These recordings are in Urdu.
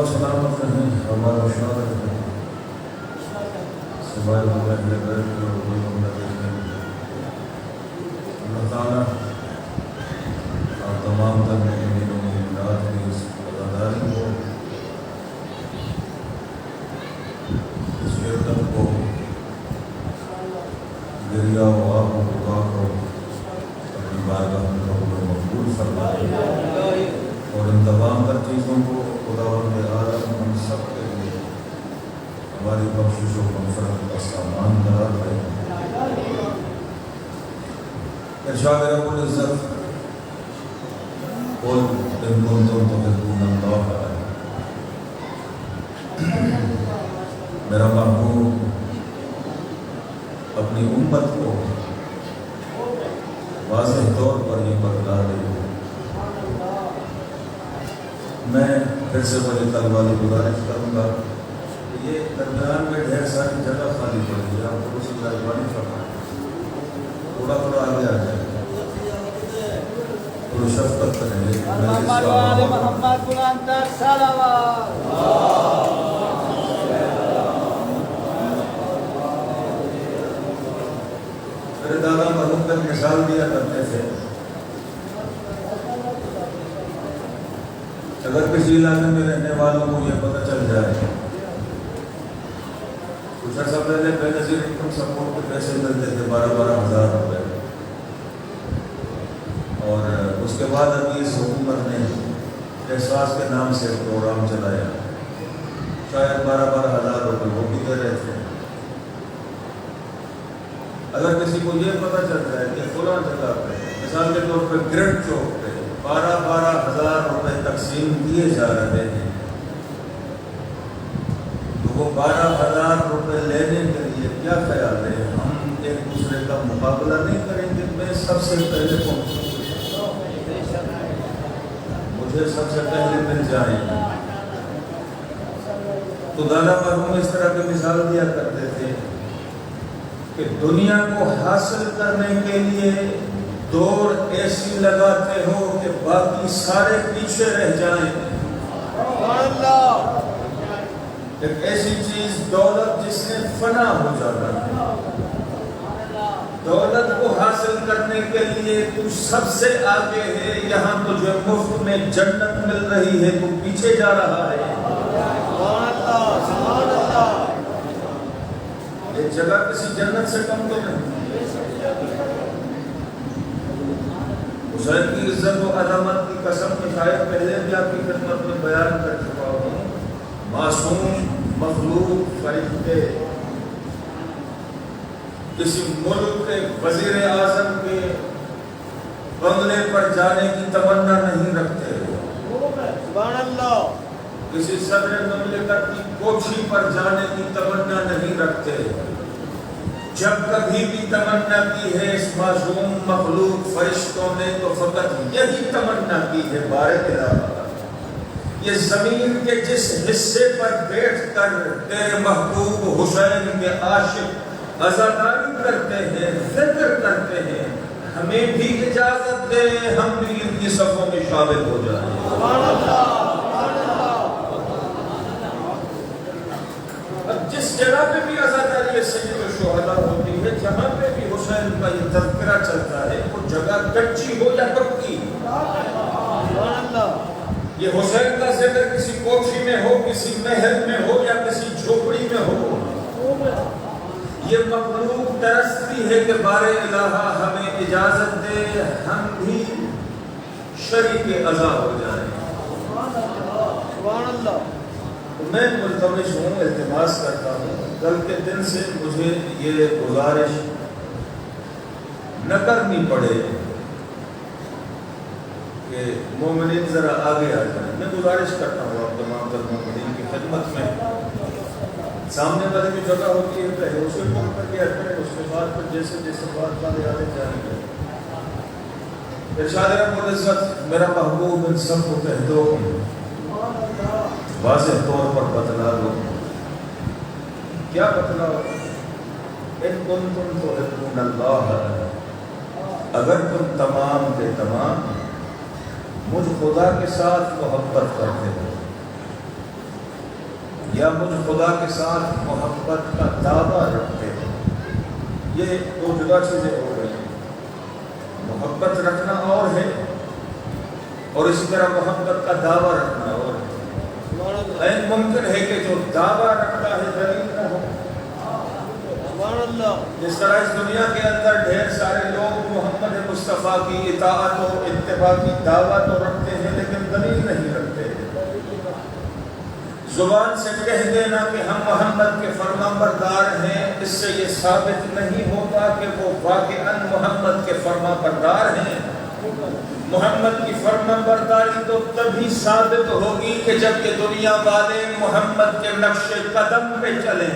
و سلامت رہیں، ہمارا شاد رہیں، سوائے اللہ کے غیر کی اور کوئی بندہ دیکھیں۔ اللہ تعالیٰ اور تمام تر مومنین و مومنات کی اس عزاداری کو، اس عزت کو، گریہ و آب و دعا کو اپنی بارگاہ میں قبول و مقبول فرمائے، اور ان تمام تر چیزوں کو خداوند عالم ہم سب کے لیے ہماری بخشش و مغفرت کا سامان قرار دے۔ ارشاد رب العزت قل ان کنتم تحبون اللہ، میرا محبوب اپنی امت کو واضح طور پر یہ بتلا دے۔ میں پھر سے بڑی طلبہ والی گزارش کروں گا کہ یہ درمیان میں ڈھیر ساری جگہ خالی پڑی ہے، آپ کو اس کی مہربانی فرمائیں، تھوڑا تھوڑا آگے آ جائے، تھوڑی شفقت کریں۔ میرے دادا مرحوم کا مثال دیا کرتے تھے، اگر کسی علاقے میں رہنے والوں کو یہ پتہ چل جائے، کچھ عرصہ پہلے بے نظیر انکم سپورٹ کے پیسے ملتے تھے 12,000 روپے، اور اس کے بعد ابھی اس حکومت نے احساس کے نام سے پروگرام چلایا، شاید 12,000 روپے وہ بھی دے رہے تھے۔ اگر کسی کو یہ پتہ چل جائے کہ فلاں جگہ پہ مثال کے طور پہ گرڈ چوک پہ 12,000 روپے تقسیم کیے جا رہے ہیں، تو وہ 12,000 روپے لینے کے لیے کیا خیال ہے، ہم ایک دوسرے کا مقابلہ نہیں کریں گے؟ میں سب سے پہلے پہنچوں، مجھے سب سے پہلے مل جائیں۔ تو دادا مرحوم اس طرح کی مثال دیا کرتے تھے کہ دنیا کو حاصل کرنے کے لیے دوڑ ایسی لگاتے ہو کہ باقی سارے پیچھے رہ جائیں۔ ایک ایسی چیز دولت جس نے فنا ہو جانا ہے، دولت کو حاصل کرنے کے لیے تو سب سے آگے ہے، یہاں تجھے مفت میں جنت مل رہی ہے، تو پیچھے جا رہا ہے۔ یہ جگہ کسی جنت سے کم تو نہیں۔ حسین کی عزت و عظمت کی قسم میں شاید پہلے بھی آپ کی خدمت میں بیان کر چکا ہوں، معصوم مخلوق فرشتے کسی ملک کے وزیر اعظم کے بنگلے پر جانے کی تمنا نہیں رکھتے، سبحان اللہ، کسی صدر مملکت کی کوٹھی پر جانے کی تمنا نہیں رکھتے۔ جب کبھی بھی تمنا کی ہے اس معصوم مخلوق فرشتوں نے تو فقط یہی تمنا کی ہے، بارک اللہ، یہ زمین کے جس حصے پر بیٹھ کر تیرے محبوب حسین کے عاشق عزاداری کرتے ہیں، فکر کرتے ہیں، ہمیں بھی اجازت دے ہم بھی ان کی صفوں میں شامل ہو جائیں۔ سبحان اللہ۔ اب جس جگہ پہ بھی عزاداری سید الشہداء ہوتی ہے، جہاں پہ بھی حسین کا یہ تذکرہ چلتا ہے، وہ جگہ کچی ہو یا پکی، یہ حسین کا ذکر کسی کوٹھی میں ہو، کسی محل میں ہو یا کسی جھوپڑی میں ہو، یہ مخلوق ترستی ہے کہ بارے الہ ہمیں اجازت دے ہم بھی شریک عزا ہو جائیں۔ سبحان اللہ۔ میں ملتمس ہوں، التماس کرتا ہوں، کل کے دن سے مجھے یہ گزارش نہ کرنی پڑے کہ مومنین ذرا آگے آ جائیں۔ میں گزارش کرتا ہوں آپ تمام تر مومنین کی خدمت میں، سامنے والے کی جگہ ہوتی ہے پہلے اسے کون کر کے کریں، اس کے بعد پھر جیسے جیسے بات والے آگے جائیں گے۔ ارشاد رب العزت میرا محبوب ان سب کو کہہ دو، واضح طور پر بتلا دو۔ کیا بتلاؤ؟ ان کنتم تحبون اللہ، اگر تم تمام کے تمام مجھ خدا کے ساتھ محبت کرتے ہو، یا مجھ خدا کے ساتھ محبت کا دعویٰ رکھتے ہیں۔ یہ دو جدا چیزیں ہو رہی ہیں، محبت رکھنا اور ہے اور اسی طرح محبت کا دعویٰ رکھنا اور ہے۔ این ممکن ہے کہ جو دعویٰ رکھتا ہے دلیل نہ ہو۔ جس طرح اس دنیا کے اندر ڈھیر سارے لوگ محمد مصطفیٰ کی اطاعت و اتباع کی دعوت تو رکھتے ہیں لیکن دلیل نہیں رکھتے۔ زبان سے کہہ دینا کہ ہم محمد کے فرمانبردار ہیں، اس سے یہ ثابت نہیں ہوتا کہ وہ واقعاً محمد کے فرمانبردار ہیں۔ محمد کی فرمانبرداری تو تبھی ثابت ہوگی کہ جب یہ دنیا والے محمد کے نقش قدم پہ چلیں۔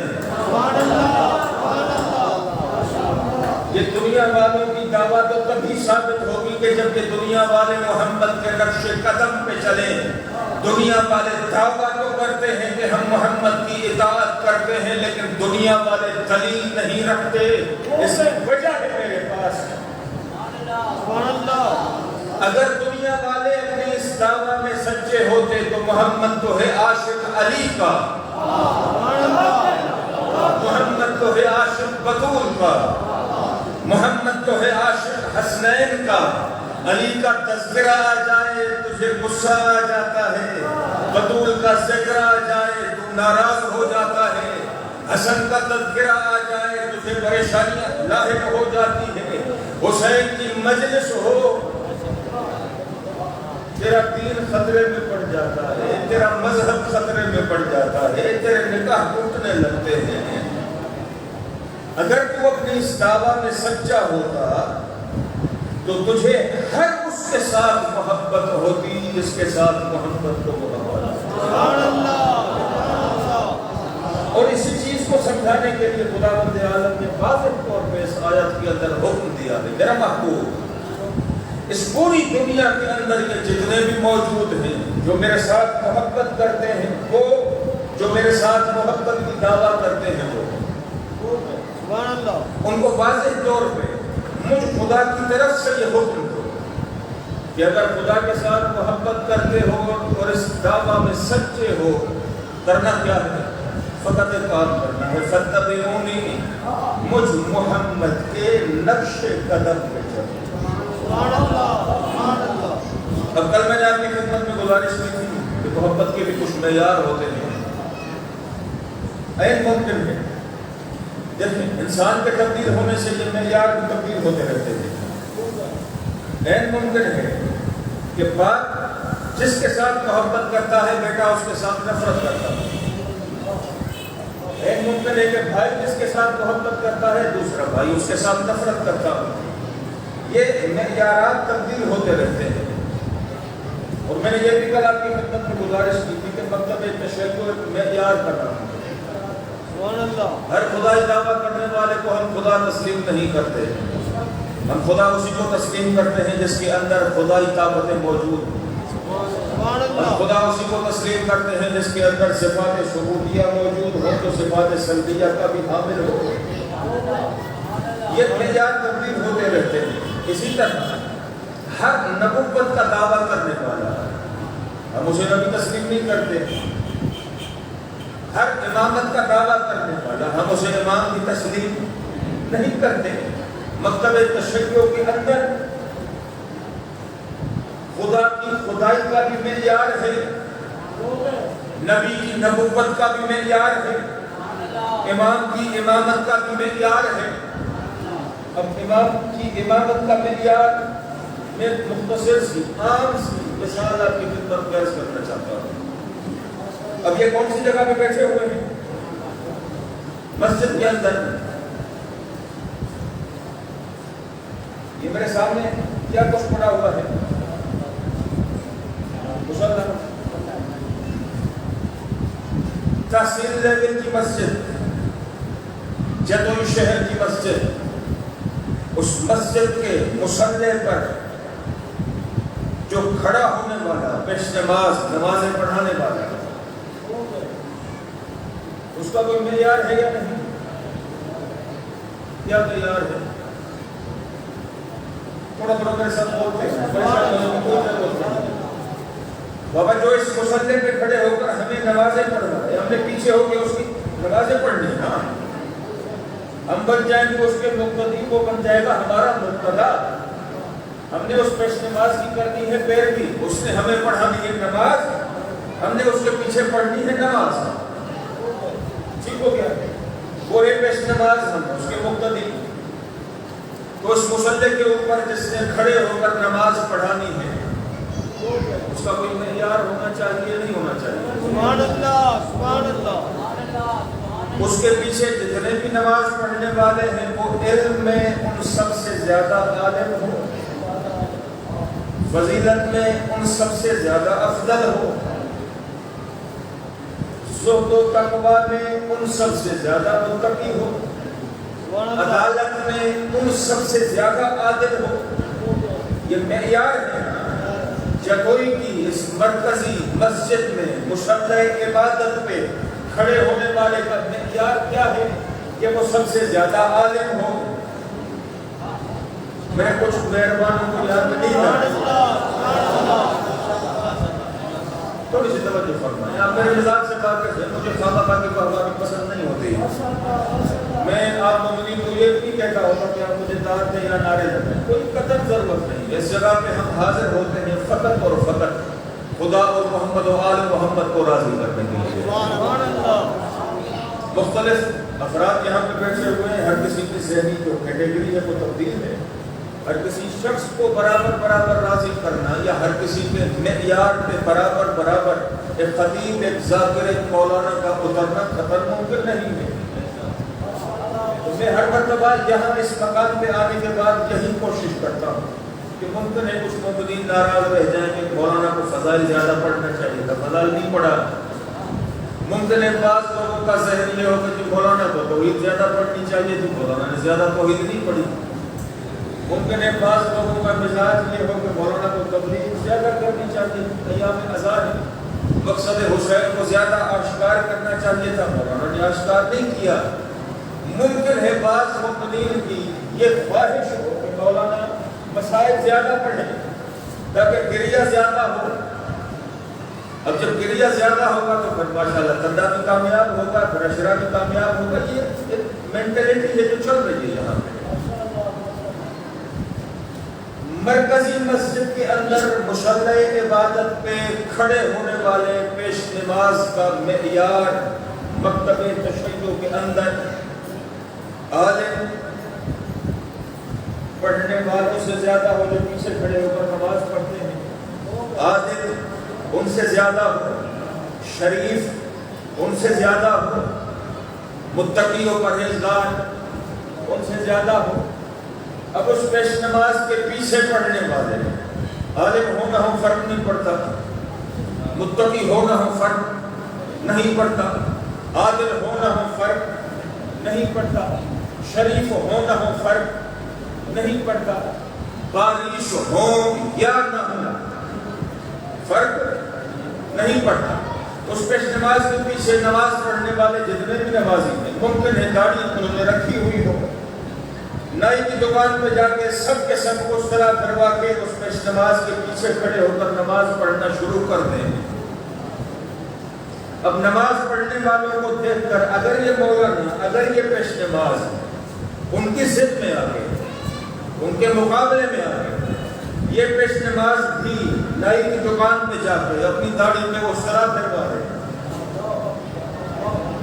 یہ دنیا والوں کی دعوت تو تبھی ثابت ہوگی کہ جب یہ دنیا والے محمد کے نقش قدم پہ چلیں۔ دنیا والے دعویٰ تو کرتے ہیں کہ ہم محمد کی اطاعت کرتے ہیں لیکن دنیا والے دلیل نہیں رکھتے۔ اس کی وجہ ہے میرے پاس۔ اگر دنیا والے اپنے اس دعویٰ میں سچے ہوتے تو محمد تو ہے عاشق علی کا، محمد تو ہے عاشق بطول کا، محمد تو ہے عاشق حسنین کا۔ علی کا تذکرہ آ جائے تجھے غصہ آ جاتا ہے، بطول کا ذکر آ جائے تو ناراض ہو جاتا ہے، حسن کا تذکرہ آ جائے تجھے پریشانیاں لاحق ہو جاتی ہے، حسین کی مجلس ہو تیرا دین خطرے میں پڑ جاتا ہے، تیرا مذہب خطرے میں پڑ جاتا ہے، تیرے نکاح ٹوٹنے لگتے ہیں۔ اگر تو اپنی اس دعویٰ میں سچا ہوتا تو تجھے ہر اس کے ساتھ محبت ہوتی جس کے ساتھ محمد کو محبت۔ اور اسی چیز کو سمجھانے کے لیے خداوند عالم نے واضح طور پہ اس آیت کے اندر حکم دیا ہے، میرا محبوب اس پوری دنیا کے اندر یہ جتنے بھی موجود ہیں جو میرے ساتھ محبت کرتے ہیں، وہ جو میرے ساتھ محبت کی دعویٰ کرتے ہیں، وہ ان کو واضح طور پہ مجھ خدا کی طرف سے یہ حکم دو کہ اگر خدا کے ساتھ محبت کرتے ہو اور اس دعویٰ میں سچے ہو، کرنا کیا ہے؟ فقط ایک کام کرنا ہے، فاتبعونی، مجھ محمد کے نقش قدم پہ چلو۔ اب کل میں نے آپ کی خدمت میں گزارش کی تھی کہ محبت کے بھی کچھ معیار ہوتے ہیں۔ این ممکن ہے دیکھیں انسان کے تبدیل ہونے سے یہ معیار بھی تبدیل ہوتے رہتے ہیں۔ این ممکن ہے کہ باپ جس کے ساتھ محبت کرتا ہے بیٹا اس کے ساتھ نفرت کرتا ہے۔ این ممکن ہے کہ بھائی جس کے ساتھ محبت کرتا ہے دوسرا بھائی اس کے ساتھ نفرت کرتا ہے۔ یہ معیارات تبدیل ہوتے رہتے ہیں۔ اور میں نے یہ بھی کل آپ کی خدمت میں گزارش کی تھی کہ مطلب تشیع معیار کر رہا ہوں۔ ہر خدائی دعویٰ کرنے والے کو ہم خدا تسلیم نہیں کرتے، ہم خدا اسی کو تسلیم کرتے ہیں جس کے اندر خدائی طاقتیں موجود ہیں۔ ہم خدا اسی کو تسلیم کرتے ہیں جس کے اندر صفات شہودیہ موجود ہو تو صفات سلبیہ کا بھی حامل ہو۔ یہ معیار تبدیل ہوتے رہتے ہیں۔ اسی طرح ہر نبوت کا دعویٰ کرنے والا ہم اسے نبی تسلیم نہیں کرتے، ہر امامت کا دعویٰ کرنے والا ہم اسے امام کی تسلیم نہیں کرتے۔ مکتب تشیع کے اندر خدا کی خدائی کا بھی معیار ہے، نبی کی نبوت کا بھی معیار ہے، امام کی امامت کا بھی معیار ہے۔ اب امام کی امامت کا معیار میں مختصر سی عام سی مثال آپ کی خدمت پیش کرنا چاہتا ہوں۔ اب یہ کون سی جگہ پہ بیٹھے ہوئے ہیں؟ مسجد کے اندر۔ یہ میرے سامنے کیا کچھ پڑا ہوا ہے؟ مصلی، تحصیل لیول کی مسجد، جدوئی شہر کی مسجد، اس مسجد کے مصلی پر جو کھڑا ہونے والا پیش نماز نمازیں پڑھانے والا اس کا کوئی معیار ہے یا نہیں؟ کیا معیار ہے؟ تھوڑا میرے ساتھ بولتے ہیں بابا جو اس مصلی پہ کھڑے ہو کر ہمیں نمازیں پڑھنا ہے، ہم نے پیچھے ہو کے اس کی نمازیں پڑھنی ہے نا، ہم بن جائیں گے اس کے مقتدی، وہ بن جائے گا ہمارا مقتدا۔ ہم نے اس پیش نماز کی کرنی ہے پیروی، اس نے ہمیں پڑھانی ہے نماز، ہم نے اس کے پیچھے پڑھنی ہے نماز۔ ٹھیک ہو گیا؟ وہ ہے پیش نماز، ہم اس کے مقتدی۔ تو اس مصلی کے اوپر جس نے کھڑے ہو کر نماز پڑھانی ہے، اس کا کوئی معیار ہونا چاہیے، نہیں ہونا چاہیے؟ سبحان اللہ، سبحان اللہ۔ اس کے پیچھے جتنے بھی نماز پڑھنے والے ہیں وہ علم میں ان سب سے زیادہ عالم ہو، فضیلت میں ان سب سے زیادہ افضل ہو، زہد و تقوی میں ان سب سے زیادہ متقی ہو، عدالت میں ان سب سے زیادہ عادل ہو۔ یہ معیار ہے نا، کوئی بھی اس مرکزی مسجد میں مصلی عبادت پہ کھڑے ہونے والے کا معیار کیا ہے کہ وہ سب سے زیادہ عالم ہو۔ میں کچھ مہربانوں کو یاد نہیں رہا، تھوڑی سی توجہ فرمائیں۔ آپ میرے مزاج سے واقف ہیں، مجھے خواہ کی قربانی پسند نہیں ہوتی۔ میں آپ مومنین کو یہ نہیں کہتا ہوگا کہ آپ مجھے دعوت دیں یا نعرے لگائیں، کوئی قطعی ضرورت نہیں۔ اس جگہ پہ ہم حاضر ہوتے ہیں فقط اور فقط خدا اور محمد و آل محمد کو راضی کرنے کے لیے۔ مختلف افراد یہاں پہ بیٹھے ہوئے ہیں، ہر کسی کی ذہنی جو کیٹیگری ہے وہ تبدیل ہے۔ ہر کسی شخص کو برابر راضی کرنا یا ہر کسی کے معیار پہ برابر ایک خطیب، ایک ذاکر، ایک مولانا کا اترنا خطر ممکن نہیں ہے۔ میں ہر مرتبہ یہاں اس مقام پہ آنے کے بعد یہی کوشش کرتا ہوں کہ ممکن ہے کچھ مومنین ناراض رہ جائیں کہ مولانا کو فضائل زیادہ پڑھنا چاہیے تھا، فضائل نہیں پڑھا۔ ممکن ہے بعض لوگوں کا ذہن یہ ہوگا کہ مولانا کو توحید زیادہ پڑھنی چاہیے تھی، مولانا نے زیادہ توحید نہیں پڑھی۔ ممکن ہے بعض لوگوں کا مزاج یہ ہو کہ مولانا کو تبلیغ زیادہ کرنی چاہیے تھی، ایام ازار ہے، مقصد حسین کو زیادہ آشکار کرنا چاہیے تھا، مولانا نے آشکار نہیں کیا۔ ممکن ہے بعض مومنین کی یہ خواہش ہو کہ مولانا مسائل زیادہ پڑھیں تاکہ گریہ زیادہ ہو۔ اب جب گریہ زیادہ ہوگا تو پھر ماشاءاللہ تندہ بھی کامیاب ہوگا، پھر اشرا بھی کامیاب ہوگا۔ یہ مینٹلٹی ہے جو چل رہی ہے یہاں پہ۔ مرکزی مسجد کے اندر مصلی عبادت پہ کھڑے ہونے والے پیش نماز کا معیار مکتب تشیع کے اندر عالم پڑھنے والوں سے زیادہ ہو، جو پیچھے کھڑے ہو کر نماز پڑھتے ہیں، عادل ان سے زیادہ ہو، شریف ان سے زیادہ ہو، متقی و پرہیزگار ان سے زیادہ ہو۔ اب اس پیش نماز کے پیچھے پڑھنے والے عالم ہو نہ ہو فرق نہیں پڑتا، متقی ہو نہ ہو فرق نہیں پڑتا، عادل ہو نہ ہو فرق نہیں پڑتا، شریف ہو نہ ہو فرق نہیں پڑتا، بارش ہو یا نہ ہو فرق نہیں پڑتا۔ اس پیش نماز کے پیچھے نماز پڑھنے والے جتنے بھی نمازی ہیں، ممکن ہے داڑھی انہوں نے رکھی ہوئی ہو، نائی کی دکان پہ جا کے سب کے سب کو اصطلاح کروا کے اس پیش نماز کے پیچھے کھڑے ہو کر نماز پڑھنا شروع کر دیں۔ اب نماز پڑھنے والوں کو دیکھ کر اگر یہ مولانا، اگر یہ پیش نماز ان کی ضد میں آ گئے، ان کے مقابلے میں آ گئے، یہ پیش نماز بھی نائی کی دکان پہ جا کے اپنی داڑھی میں وہ اصطلاح کروا رہے ہیں،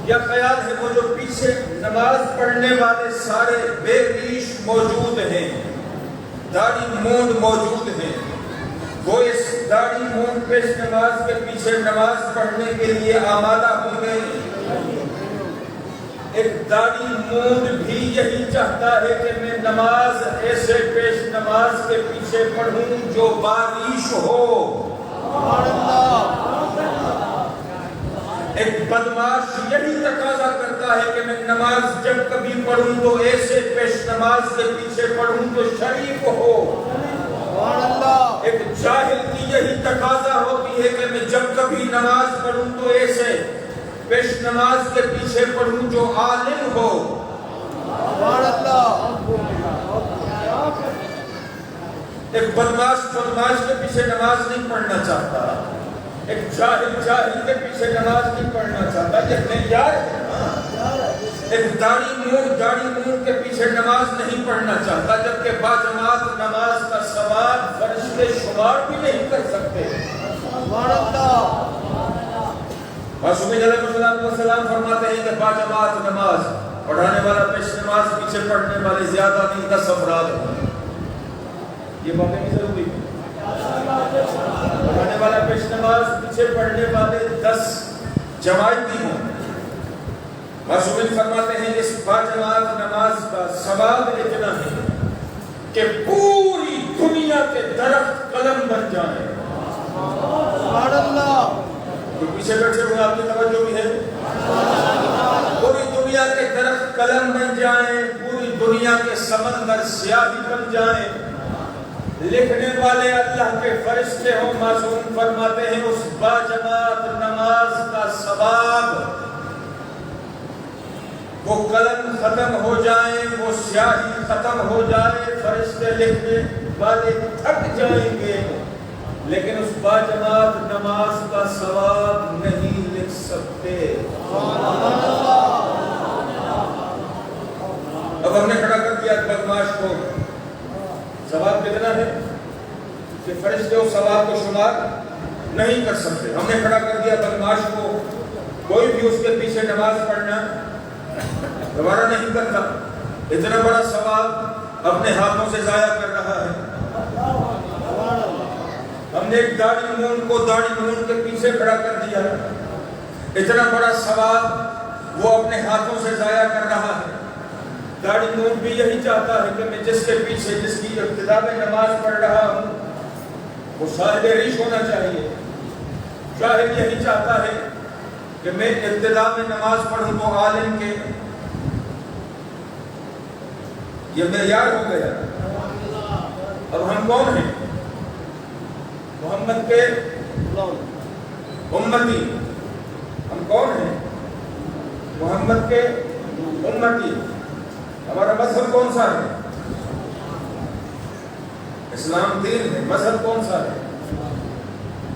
یا خیال ہے وہ جو پیچھے نماز پڑھنے والے سارے بے ریش موجود ہیں، داڑھی مونڈ موجود ہیں، وہ اس داڑھی مونڈ پیش نماز کے پیچھے نماز پڑھنے کے لیے آمادہ ہوں گے؟ ایک داڑھی مونڈ بھی یہی چاہتا ہے کہ میں نماز ایسے پیش نماز کے پیچھے پڑھوں جو باریش ہو۔ ایک بدماش یہی تقاضا کرتا ہے کہ میں نماز جب کبھی پڑھوں تو ایسے پیش نماز کے پیچھے پڑھوں جو شریف ہو۔ ایک جاہل کی یہی تقاضا ہوتی ہے کہ میں جب کبھی نماز پڑھوں تو ایسے پیش نماز کے پیچھے پڑھوں جو عالم ہو۔ ایک بدماش کے پیچھے نماز نہیں پڑھنا چاہتا، ایک جاہل کے پیچھے نماز نہیں پڑھنا چاہتا، یہ معیار ہے۔ ایک داڑھی مون کے پیچھے نماز نہیں پڑھنا چاہتا، جبکہ باجماعت نماز کا ثواب فرشتے شمار بھی نہیں کر سکتے۔ سبحان اللہ۔ معصوم علیہ السلام فرماتے ہیں کہ باجماعت نماز پڑھانے والا پیش نماز، پیچھے پڑھنے والے زیادہ نہیں، 10 افراد ہیں۔ یہ باتیں بھی ضروری ہے۔ پڑھانے والا پیش نماز، پیچھے پڑھنے والے 10 جماعتی ہوں۔ معصوم فرماتے ہیں اس باجماعت نماز کا ثواب اتنا ہے کہ پوری دنیا کے درخت قلم بن جائیں۔ سبحان اللہ۔ تو پیچھے بیٹھے ہوئے آپ کی توجہ بھی ہے، پوری دنیا کے درخت قلم بن جائیں، پوری دنیا کے سمندر سیاہی بن جائیں، لکھنے والے اللہ کے فرشتے ہوں۔ معصوم فرماتے ہیں اس باجماعت نماز کا ثواب، وہ قلم ختم ہو جائیں، وہ سیاہی ختم ہو جائے، فرشتے لکھنے والے تھک جائیں گے، لیکن اس باجماعت نماز کا ثواب نہیں لکھ سکتے۔ اب ہم نے کھڑا کر دیا بدماش کو، ثواب کتنا ہے کہ فرشتے اس ثواب کو شمار نہیں کر سکتے۔ ہم نے کھڑا کر دیا بدماش کو، کوئی بھی اس کے پیچھے نماز پڑھنا دوبارہ نہیں کرتا، اتنا بڑا ثواب اپنے ہاتھوں سے ضائع کر رہا ہے۔ ہم نے ایک داڑھی مون کے پیچھے کھڑا کر دیا، اتنا بڑا ثواب وہ اپنے ہاتھوں سے ضائع کر رہا ہے۔ داڑھی مون بھی یہی چاہتا ہے کہ میں جس کے پیچھے، جس کی ابتدا میں نماز پڑھ رہا ہوں، وہ صاحب ریش ہونا چاہیے۔ شاہد یہی چاہتا ہے کہ میں ابتدا میں نماز پڑھوں تو عالم کے، یہ معیار ہو گیا۔ اب ہم کون ہیں؟ محمد کے امتی۔ ہم کون ہیں؟ محمد کے امتی۔ ہمارا مذہب کون سا ہے؟ اسلام دین ہے۔ مذہب کون سا ہے؟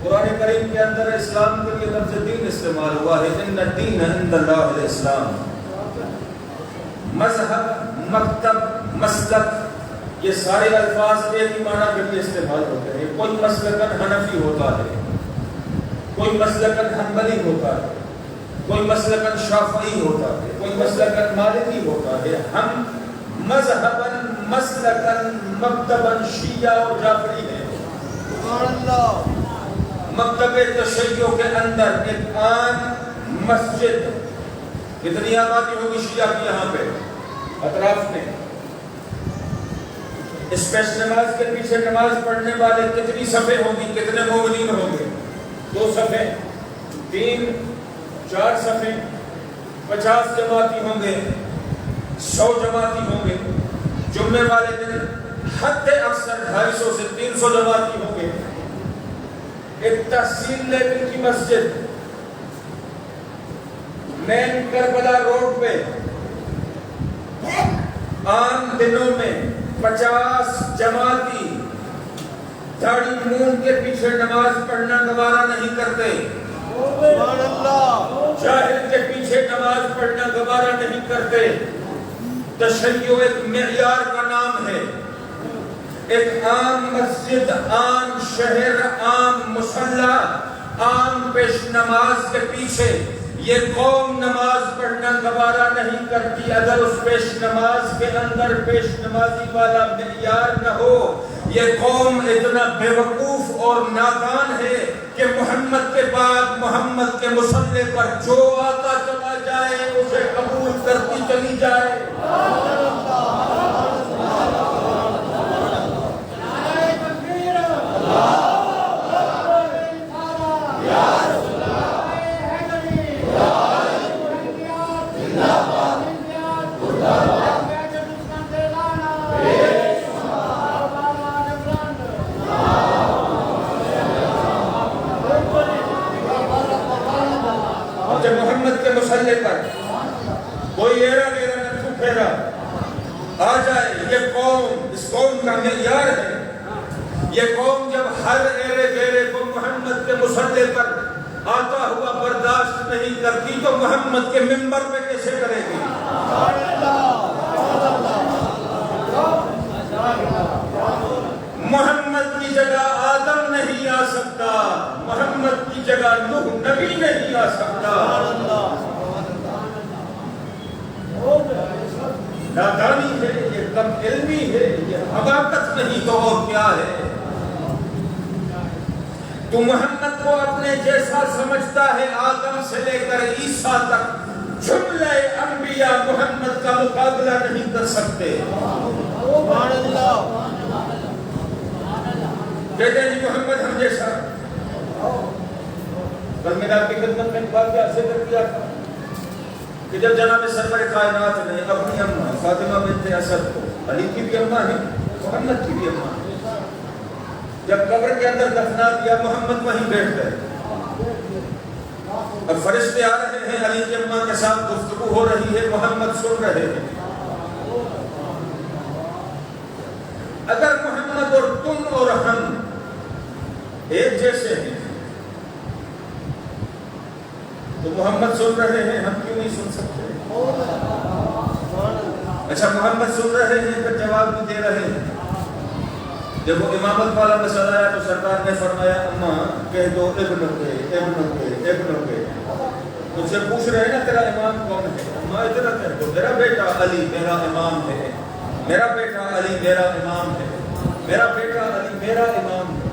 قرآن کریم کے اندر اسلام کے لیے لفظ دین استعمال ہوا ہے، ان الدین عند اللہ الاسلام۔ مذہب، مکتب، مسلک، یہ سارے الفاظ ایک ہی معنی کے لیے استعمال ہوتے ہیں۔ کوئی مسلکن حنفی ہوتا ہے، کوئی مسلکن حنبلی ہوتا ہے، کوئی مسلکن شافعی ہوتا ہے، کوئی مسلکن مالکی ہوتا ہے۔ ہم مذہباً، مسلکن، مکتباً شیعہ اور جعفری ہیں۔ سبحان اللہ۔ مکتب تشیع کے اندر ایک عام مسجد، کتنی آبادی ہوگی شیعہ کی یہاں پہ اطراف میں؟ اس پیش نماز کے پیچھے نماز پڑھنے والے کتنی صفیں ہوں گی؟ کتنے مومنین ہوں گے؟ 2 صفیں، 3، 4 صفیں، 50 جماعتی ہوں گے، 100 جماعتی ہوں گے۔ جمعے والے دن حد اکثر 250 سے 300 جماعتی ہوں گے۔ ایک تحصیل لیول کی مسجد مین کربلا روڈ پہ عام دنوں میں 50 جماعتی داڑھی مون کے پیچھے نماز پڑھنا گوارا نہیں کرتے۔ سبحان اللہ۔ جاہل کے پیچھے نماز پڑھنا گوارا نہیں کرتے۔ تشیع ایک معیار کا نام ہے۔ ایک عام مسجد، عام شہر، عام مصلی، عام پیش نماز کے پیچھے یہ قوم نماز پڑھنا گوارا نہیں کرتی اگر اس پیش نماز کے اندر پیش نمازی والا معیار نہ ہو۔ یہ قوم اتنا بے وقوف اور نادان ہے کہ محمد کے بعد محمد کے مصلی پر جو آتا چلا جائے اسے قبول کرتی چلی جائے۔ جب محمد کے مصلی پر کوئی ایرا میرا نتھو پھیرا آ جائے، یہ قوم، اس قوم کا معیار ہے۔ یہ قوم جب ہر ایرے گیرے کو محمد کے مصلی پر نہیں کرتی تو محمد کے منبر پہ کیسے کرے گی؟ محمد کی جگہ آدم نہیں آ سکتا، محمد کی جگہ نوح نبی نہیں آ سکتا۔ نادانی ہے، یہ کم علمی ہے، یہ حماقت نہیں تو اور کیا ہے؟ تو محمد کو اپنے جیسا سمجھتا ہے، آدم سے لے کر عیسیٰ تک جملہ انبیاء محمد کا مقابلہ نہیں کر سکتے۔ سبحان اللہ۔ کہتے ہیں جی محمد ہم جیسا۔ کل میں نے آپ کی خدمت میں ایک بات سے ذکر کیا تھا کہ جب جناب سرور کائنات نے اپنی اماں فاطمہ بنت اسد کو، علی کی بھی اماں ہے، محمد کی بھی اماں ہے، جب قبر کے اندر دفنا دیا، محمد وہیں بیٹھ گئے اور فرشتے آ رہے ہیں، علی کی اماں کے ساتھ گفتگو ہو رہی ہے، محمد سن رہے ہیں۔ اگر محمد اور تم اور ہم ایک جیسے ہیں تو محمد سن رہے ہیں، ہم کیوں نہیں سن سکتے؟ اچھا محمد سن رہے ہیں پھر جواب بھی دے رہے ہیں۔ جب وہ امامت والا مسئلہ آیا تو سرکار نے فرمایا اماں کہہ دو ابن کے تجھ سے پوچھ رہے ہیں نا تیرا امام کون ہے؟ اماں اتنا کہہ دو میرا بیٹا علی میرا امام ہے، میرا بیٹا علی میرا امام ہے، میرا بیٹا علی میرا امام ہے۔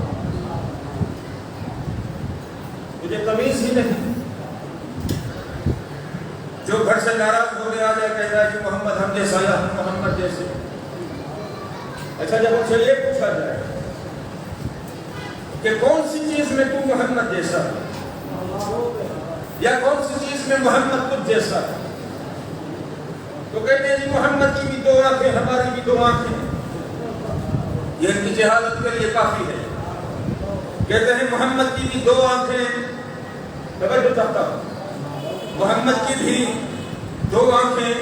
تجھے تمیز ہی نہیں، جو گھر سے ناراض ہو گیا آ جائے کہہ رہا ہے کہ محمد ہم جیسا یا ہم محمد جیسے۔ اچھا جب ان سے یہ پوچھا جائے کہ کون سی چیز میں تو محمد جیسا ہے یا کون سی چیز میں محمد تجھ جیسا ہے، تو کہتے ہیں جی محمد کی بھی دو آنکھیں ہماری بھی دو آنکھیں، یہ ان کی جہالت کے لیے کافی ہے۔ کہتے ہیں محمد کی بھی دو آنکھیں، توجہ چاہتا ہوں، محمد کی بھی دو آنکھیں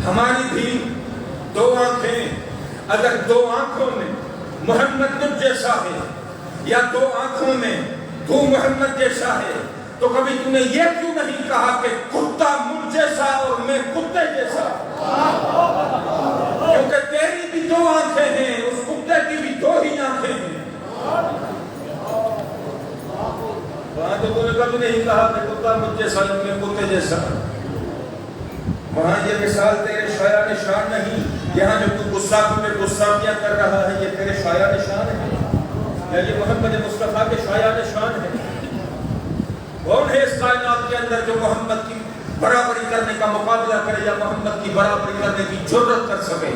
ہماری بھی دو آنکھیں، اگر دو آنکھوں میں محمد تجھ جیسا ہے یا دو آنکھوں میں تو محمد جیسا ہے تو کبھی تم نے یہ کیوں نہیں کہا کہ کتا مجھ جیسا اور میں کتے جیسا؟ کیونکہ تیری بھی دو آنکھیں ہیں، اس کتے کی بھی دو ہی آنکھیں ہیں۔ وہاں تو تم نے کبھی نہیں کہا کہ کتا مجھ جیسا اور میں کتے جیسا۔ وہاں یہ مثال تیرے شایان شان نہیں، یہاں جو تو غصہ تمہیں غصہ کیا کر رہا ہے یہ تیرے شایان شان ہے یا یہ محمد مصطفیٰ کے شایان شان ہے؟ کون ہے اس کائنات کے اندر جو محمد کی برابری کرنے کا مقابلہ کرے یا محمد کی برابری کرنے کی جرت کر سکے؟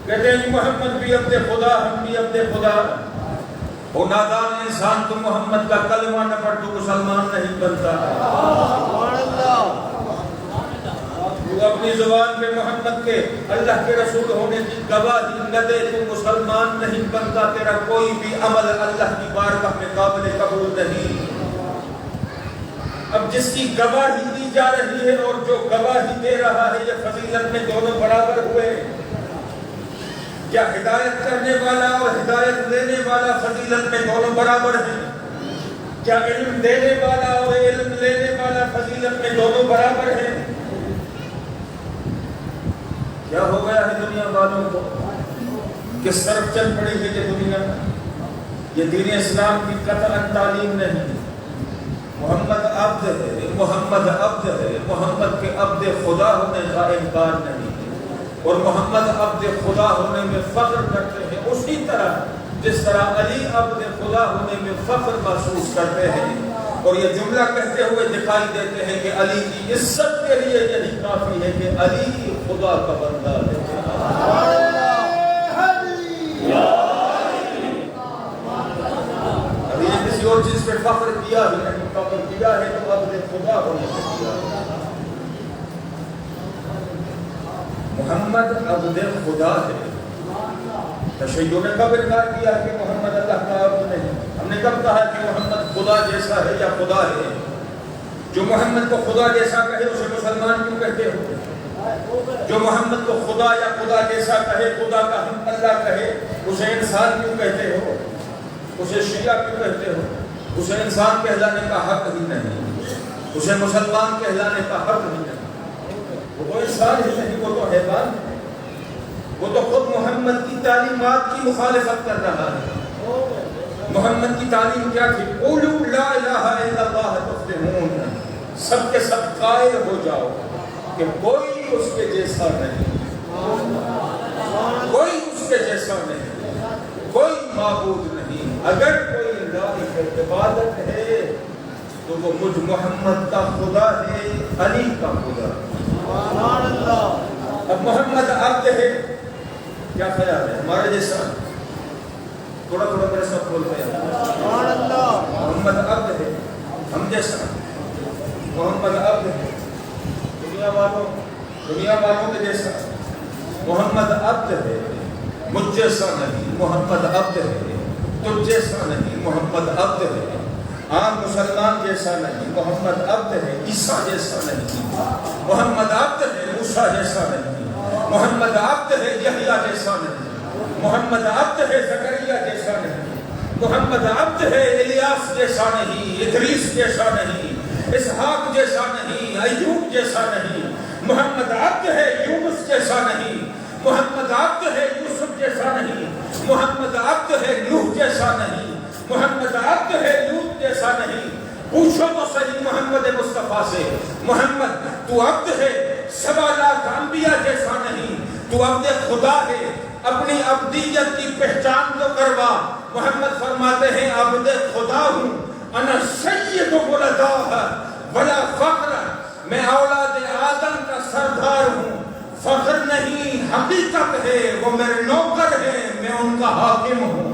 کہتے ہیں محمد بھی عبد خدا ہم بھی عبد خدا، وہ نادان انسان تو محمد کا کلمہ نہ پڑھ تو مسلمان نہیں بنتا۔ تو اپنی زبان پہ محمد کے اللہ کے رسول ہونے کی گواہی نہ دے تو مسلمان نہیں بنتا، تیرا کوئی بھی عمل اللہ کی بارگاہ میں قابل قبول نہیں۔ اب جس کی گواہی دی جا رہی ہے اور جو گواہی دے رہا ہے یہ فضیلت میں دونوں برابر ہوئے؟ کیا ہدایت کرنے والا اور ہدایت لینے والا فضیلت میں دونوں برابر ہیں؟ کیا علم دینے والا اور علم لینے والا فضیلت میں دونوں برابر ہیں؟ کیا ہو گیا ہے دنیا والوں کو؟ کس طرف چل پڑی ہے یہ دنیا؟ یہ دین اسلام کی قطعاً تعلیم نہیں۔ محمد عبد ہے، محمد عبد ہے، محمد کے عبد خدا ہونے کا انکار نہیں، اور محمد عبد خدا ہونے میں فخر کرتے ہیں اسی طرح جس طرح علی عبد خدا ہونے میں فخر محسوس کرتے ہیں، اور یہ جملہ کہتے ہوئے دکھائی دیتے ہیں کہ علی کی عزت کے لیے یہی کافی ہے کہ علی خدا کا بندہ ہے۔ ابھی نے کسی اور چیز پہ فخر کیا ہی نہیں، فخر کیا ہے تو عبد خدا ہونے سے کیا۔ محمد عبد خدا ہے۔ تشیعوں نے کب انکار کیا کہ محمد اللہ کا عبد نہیں؟ ہم نے کب کہا کہ محمد خدا جیسا ہے یا خدا ہے؟ جو محمد کو خدا جیسا کہے اسے مسلمان کیوں کہتے ہو؟ جو محمد کو خدا یا خدا جیسا کہے، خدا کا ہم اللہ کہے، اسے انسان کیوں کہتے ہو؟ اسے شیعہ کیوں کہتے ہو؟ اسے انسان کہلانے کا حق ہی نہیں، اسے مسلمان کہلانے کا حق ہی نہیں، وہ تو انسان ہی نہیں، وہ تو حیوان ہے، وہ تو خود محمد کی تعلیمات کی مخالفت کر رہا ہے۔ محمد کی تعلیم کیا تھی؟ قولوا لا الہ الا اللہ تفلحون، سب کے سب قائل ہو جاؤ کہ کوئی اس کے جیسا نہیں، کوئی اس کے جیسا نہیں، کوئی معبود نہیں، اگر کوئی اللہ کی عبادت ہے تو وہ مجھ محمد کا خدا ہے، علی کا خدا ہے۔ اب محمد عبد ہے، کیا خیال ہے ہمارے جیسا؟ تھوڑا تھوڑا میرے ساتھ بول رہے ہیں، محمد عبد ہے ہم جیسا؟ محمد عبد ہے دنیا والوں کے جیسا؟ محمد عبد ہے، مجھ جیسا نہیں، محمد عبد ہے، تجھ جیسا نہیں، محمد عبد ہے، عام مسلمان جیسا نہیں، محمد عبد ہے، عیسیٰ جیسا نہیں، محمد عبد ہے، موسیٰ جیسا نہیں، محمد عبد ہے، یحییٰ جیسا نہیں، محمد عبد ہے، زکریا جیسا نہیں، محمد عبد ہے، الیاس جیسا نہیں، ادریس جیسا نہیں، اسحاق جیسا نہیں، ایوب جیسا نہیں، محمد عبد ہے، یونس جیسا نہیں، محمد عبد ہے، یوسف جیسا نہیں، محمد عبد ہے، نوح جیسا نہیں، محمد عبد ہے، لوط جیسا نہیں۔ پوچھو تو صحیح محمد مصطفیٰ سے، محمد تو عبد ہے، 7 لاکھ انبیاء جیسا نہیں، تو عبد خدا ہے، اپنی عبدیت کی پہچان تو کروا۔ محمد فرماتے ہیں عبد خدا ہوں، انا سید ولداہ ولا فخر، میں اولاد آدم کا سردار ہوں، فخر نہیں، حقیقت ہے، وہ میرے نوکر ہیں، میں ان کا حاکم ہوں۔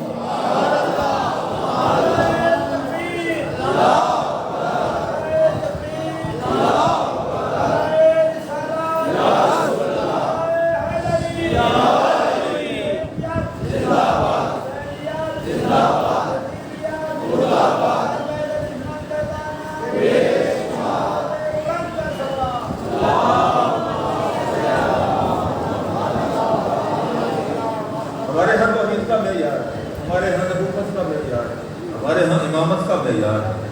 ہمارے ہاں توحید کا معیار ہے، ہمارے ہاں نبوت کا معیار ہے، ہمارے ہاں امامت کا معیار ہے۔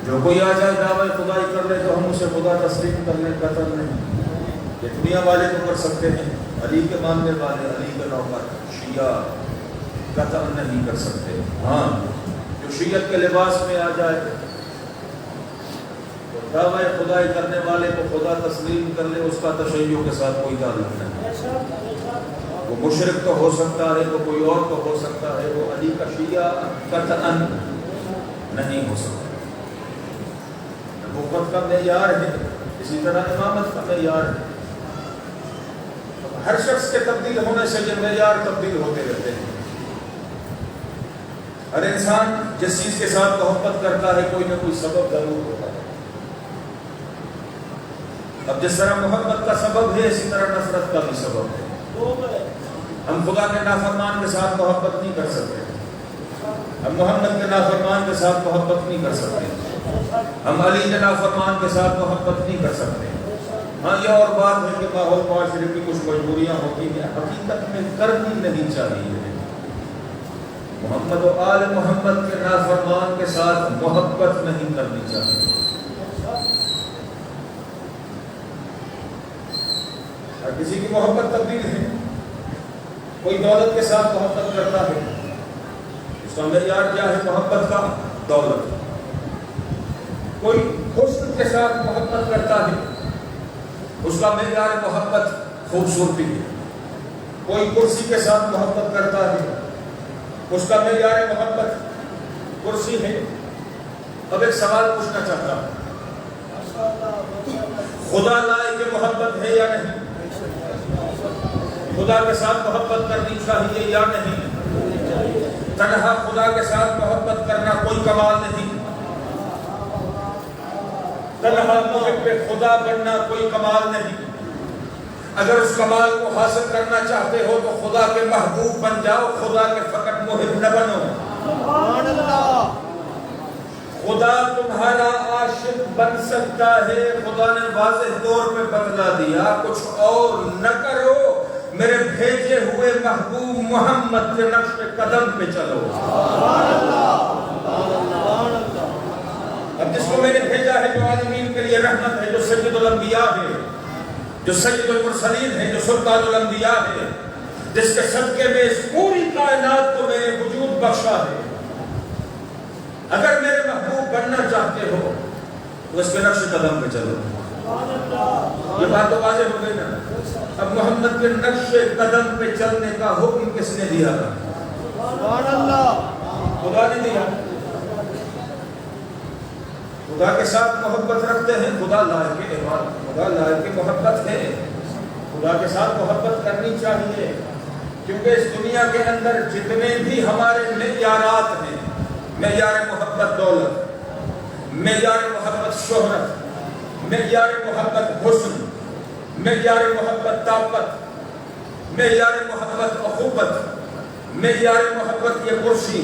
جو کوئی آ جائے دعویٰ خدائی کر لے تو ہم اسے خدا تسلیم کر لیں، قتل نہیں۔ یہ دنیا والے تو کر سکتے ہیں، علی کے ماننے والے، علی کے نوکر شیعہ قتل نہیں کر سکتے۔ ہاں جو شیعت کے لباس میں آ جائے تو دعویٰ خدائی کرنے والے کو خدا تسلیم کر لے، اس کا تشیع کے ساتھ کوئی تعلق نہیں۔ وہ مشرک تو ہو سکتا ہے، وہ کوئی اور تو ہو سکتا ہے، وہ علی کا شیعہ قطعاً نہیں ہو سکتا۔ نبوت کا معیار ہے، اسی طرح امامت کا معیار ہے۔ ہر شخص کے تبدیل ہونے سے یہ معیار تبدیل ہوتے رہتے ہیں۔ ہر انسان جس چیز کے ساتھ محبت کرتا ہے کوئی نہ کوئی سبب ضرور ہوتا ہے۔ اب جس طرح محبت کا سبب ہے اسی طرح نفرت کا بھی سبب ہے۔ ہم خدا کے نافرمان کے ساتھ محبت نہیں کر سکتے، ہم محمد کے نافرمان کے ساتھ محبت نہیں کر سکتے، ہم علی کے نافرمان کے ساتھ محبت نہیں کر سکتے۔ ہاں یہ اور بات ہے کہ ماحول معاشرے کی کچھ مجبوریاں ہوتی ہیں، حقیقت میں کرنی نہیں چاہیے۔ محمد و آل محمد کے نافرمان کے ساتھ محبت نہیں کرنی چاہیے۔ ہر کسی کی محبت تبدیل ہے، کوئی دولت کے ساتھ محبت کرتا ہے، اس کا معیار کیا ہے محبت کا؟ دولت۔ کوئی حسن کے ساتھ محبت کرتا ہے، اس کا معیار محبت خوبصورتی ہے۔ کوئی کرسی کے ساتھ محبت کرتا ہے، اس کا معیار محبت کرسی ہے۔ اب ایک سوال پوچھنا چاہتا ہوں، خدا لائق محبت ہے یا نہیں؟ خدا کے ساتھ محبت کرنی چاہیے یا نہیں؟ تنہا خدا کے ساتھ محبت کرنا کوئی کمال نہیں، تنہا محب خدا بننا کوئی کمال نہیں۔ اگر اس کمال کو حاصل کرنا چاہتے ہو تو خدا کے محبوب بن جاؤ، خدا کے فقط محب نہ بنو۔ سبحان اللہ۔ خدا تمہارا عاشق بن سکتا ہے، خدا نے واضح طور پہ بتلا دیا، کچھ اور نہ کرو، میرے بھیجے ہوئے محبوب محمد کے نقش قدم پہ چلو۔ سبحان اللہ۔ العالمین کے لیے رحمت ہے، جو سید الانبیاء ہے، جو سید المرسلین ہے، جو سلطان الانبیاء ہے، جس کے صدقے میں اس پوری کائنات کو میں نے وجود بخشا ہے۔ اگر میرے محبوب بننا چاہتے ہو تو اس کے نقش قدم پہ چلو۔ یہ بات تو واضح ہو گئی نا؟ اب محمد کے نقش قدم پہ چلنے کا حکم کس نے دیا؟ سبحان اللہ، خدا نے دیا۔ خدا کے ساتھ محبت رکھتے ہیں، خدا لائق عبادت، خدا لائق محبت ہے۔ خدا کے ساتھ محبت کرنی چاہیے، کیونکہ اس دنیا کے اندر جتنے بھی ہمارے معیارات ہیں، معیار محبت دولت، معیار محبت شہرت، معیار محبت حسن، معیار محبت طاقت، معیار محبت اخوت، معیار محبت یہ کرسی،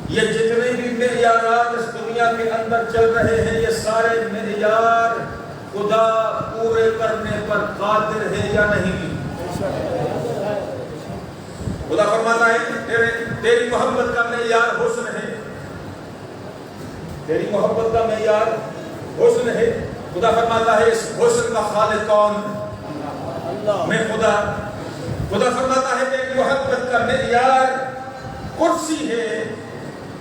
یہ جتنے بھی معیارات اس دنیا کے اندر چل رہے ہیں، یہ سارے معیار خدا پورے کرنے پر قادر ہے یا نہیں؟ خدا فرماتا ہے تیری محبت کا معیار حسن ہے، تیری محبت کا معیار حسن ہے۔ خدا فرماتا ہے اس حسن کا خالق کون؟ میں خدا۔ خدا فرماتا ہے تیری محبت کا معیار کرسی ہے،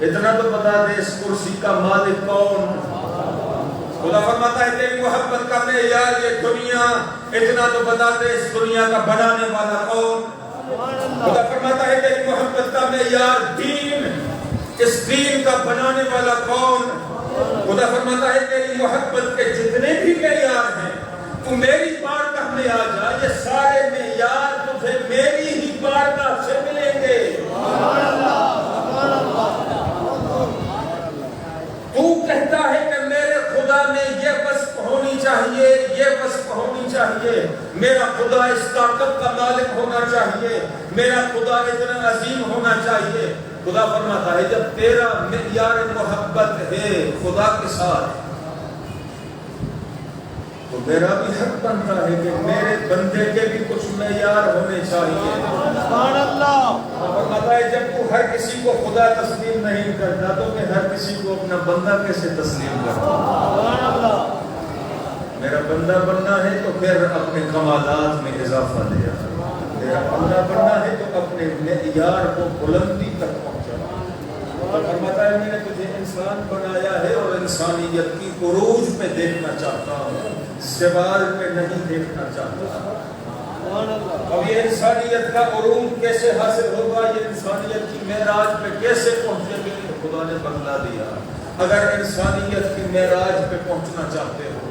اتنا تو بتا دے اس کرسی کا مالک کون؟ خدا فرماتا ہے تیری محبت کا معیار یہ دنیا، اتنا تو بتا دے اس دنیا کا بنانے والا کون؟ خدا فرماتا ہے تیری محبت کا معیار دین، اس دین کا بنانے والا کون؟ خدا فرماتا ہے تیری محبت کے جتنے بھی معیار ہیں تو میری بارگاہ میں آ جا، یہ سارے معیار تجھے میری ہی بارگاہ سے ملیں گے۔ تو کہتا ہے کہ میرے خدا میں یہ وصف ہونی چاہیے، یہ وصف ہونی چاہیے، میرا خدا اس طاقت کا مالک ہونا چاہیے، میرا خدا اتنا عظیم ہونا چاہیے۔ خدا فرماتا ہے جب تیرا معیار محبت ہے خدا کے ساتھ تو میرا بھی حق بنتا ہے کہ میرے بندے کے بھی کچھ معیار ہونے چاہیے۔ سبحان اللہ، فرماتا ہے جب تو ہر کسی کو خدا تسلیم نہیں کرتا تو میں ہر کسی کو اپنا بندہ کیسے تسلیم کرتا؟ سبحان اللہ، میرا بندہ بننا ہے تو پھر اپنے کمالات میں اضافہ لیا، میرا بندہ بننا ہے تو اپنے معیار کو بلندی تک پہنچانا۔ فرماتا ہے میں نے تجھے انسان بنایا ہے اور انسانیت کی عروج پہ دیکھنا چاہتا ہوں، زوال پہ نہیں دیکھنا چاہتا۔ اب یہ انسانیت کا عروج کیسے حاصل ہوگا، یہ انسانیت کی معراج پہ کیسے پہنچیں گے؟ خدا نے بدلا دیا۔ اگر انسانیت کی معراج پہ پہنچنا چاہتے ہو،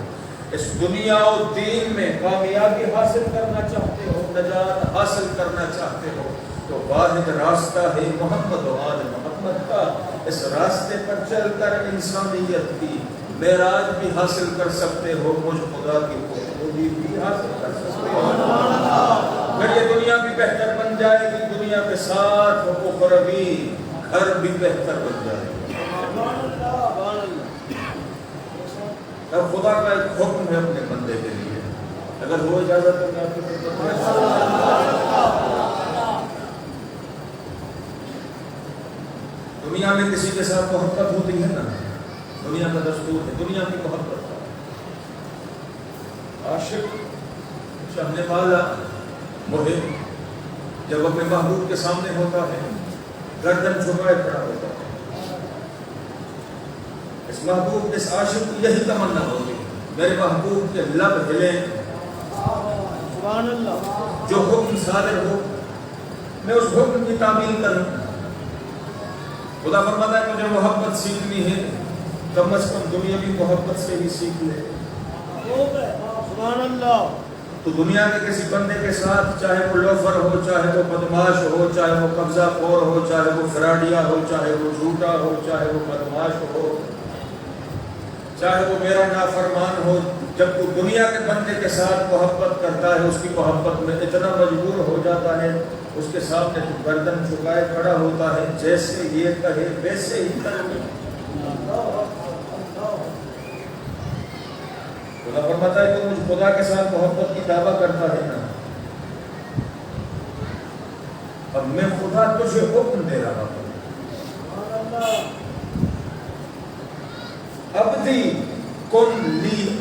اس دنیا اور دین میں کامیابی حاصل کرنا چاہتے ہو، نجات حاصل کرنا چاہتے ہو، تو واحد راستہ ہے محمد و آل محمد کا۔ اس راستے پر چل کر انسانیت کی معراج بھی حاصل کر سکتے ہو، مجھ خدا کی خوشنودی بھی حاصل کر سکتے ہو۔ پھر یہ دنیا بھی بہتر بن جائے گی، دنیا کے ساتھ اخروی گھر بھی بہتر بن جائے گی۔ اب خدا کا ایک حکم ہے اپنے بندے کے لیے، اگر ہو اجازت تو میں آپ کو دنیا میں کسی کے ساتھ محبت ہوتی ہے نا، دنیا کا دستور ہے، دنیا کی محبت کا عاشق چاہنے والا محب جب اپنے محبوب کے سامنے ہوتا ہے گردن جھکائے کھڑا ہوتا ہے۔ اس محبوب اس عاشق کی یہی تمنا ہوتی ہے میرے محبوب کے لب ہلیں، سبحان اللہ، جو حکم صادر ہو میں اس حکم کی تعمیل کروں۔ خدا فرماتا ہے مجھے محبت سیکھنی ہے، کم از کم دنیاوی محبت سے ہی سیکھ لے۔ سبحان اللہ، تو دنیا کے کسی بندے کے ساتھ چاہے وہ لوفر ہو، چاہے وہ بدماش ہو، چاہے وہ قبضہ خور ہو، چاہے وہ فراڈیا ہو، چاہے وہ جھوٹا ہو، چاہے وہ بدماش ہو، چاہے وہ میرا نافرمان ہو، جب تو دنیا کے بندے کے ساتھ محبت کرتا ہے اس کی محبت میں اتنا مجبور ہو جاتا ہے، اس کے سامنے تو گردن جھکائے کھڑا ہوتا ہے، جیسے یہ کہے ویسے ہی کرے۔ خدا فرماتا ہے کہ مجھ خدا کے ساتھ محبت کی دعویٰ کرتا ہے نا، اب میں خدا تجھے حکم دے رہا ہوں، عبدی کن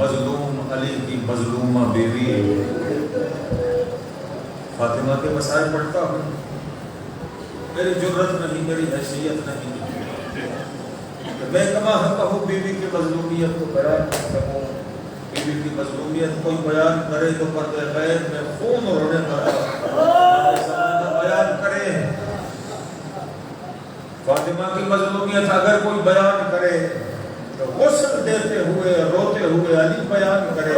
مظلوم علی کی مظلومہ بیوی فاطمہ کے مسائل پڑھتا ہوں، میری جرت نہیں، میری حیثیت نہیں کہ میں کما کہوں بیوی کی مظلومیت کو بیان کر سکوں۔ بیوی کی مظلومیت کوئی بیان کرے تو پردے غیب میں خون رونے لگا بیان کرے۔ فاطمہ کی مظلومیت اگر کوئی بیان کرے تو غسل دیتے ہوئے روتے ہوئے علی بیان کرے۔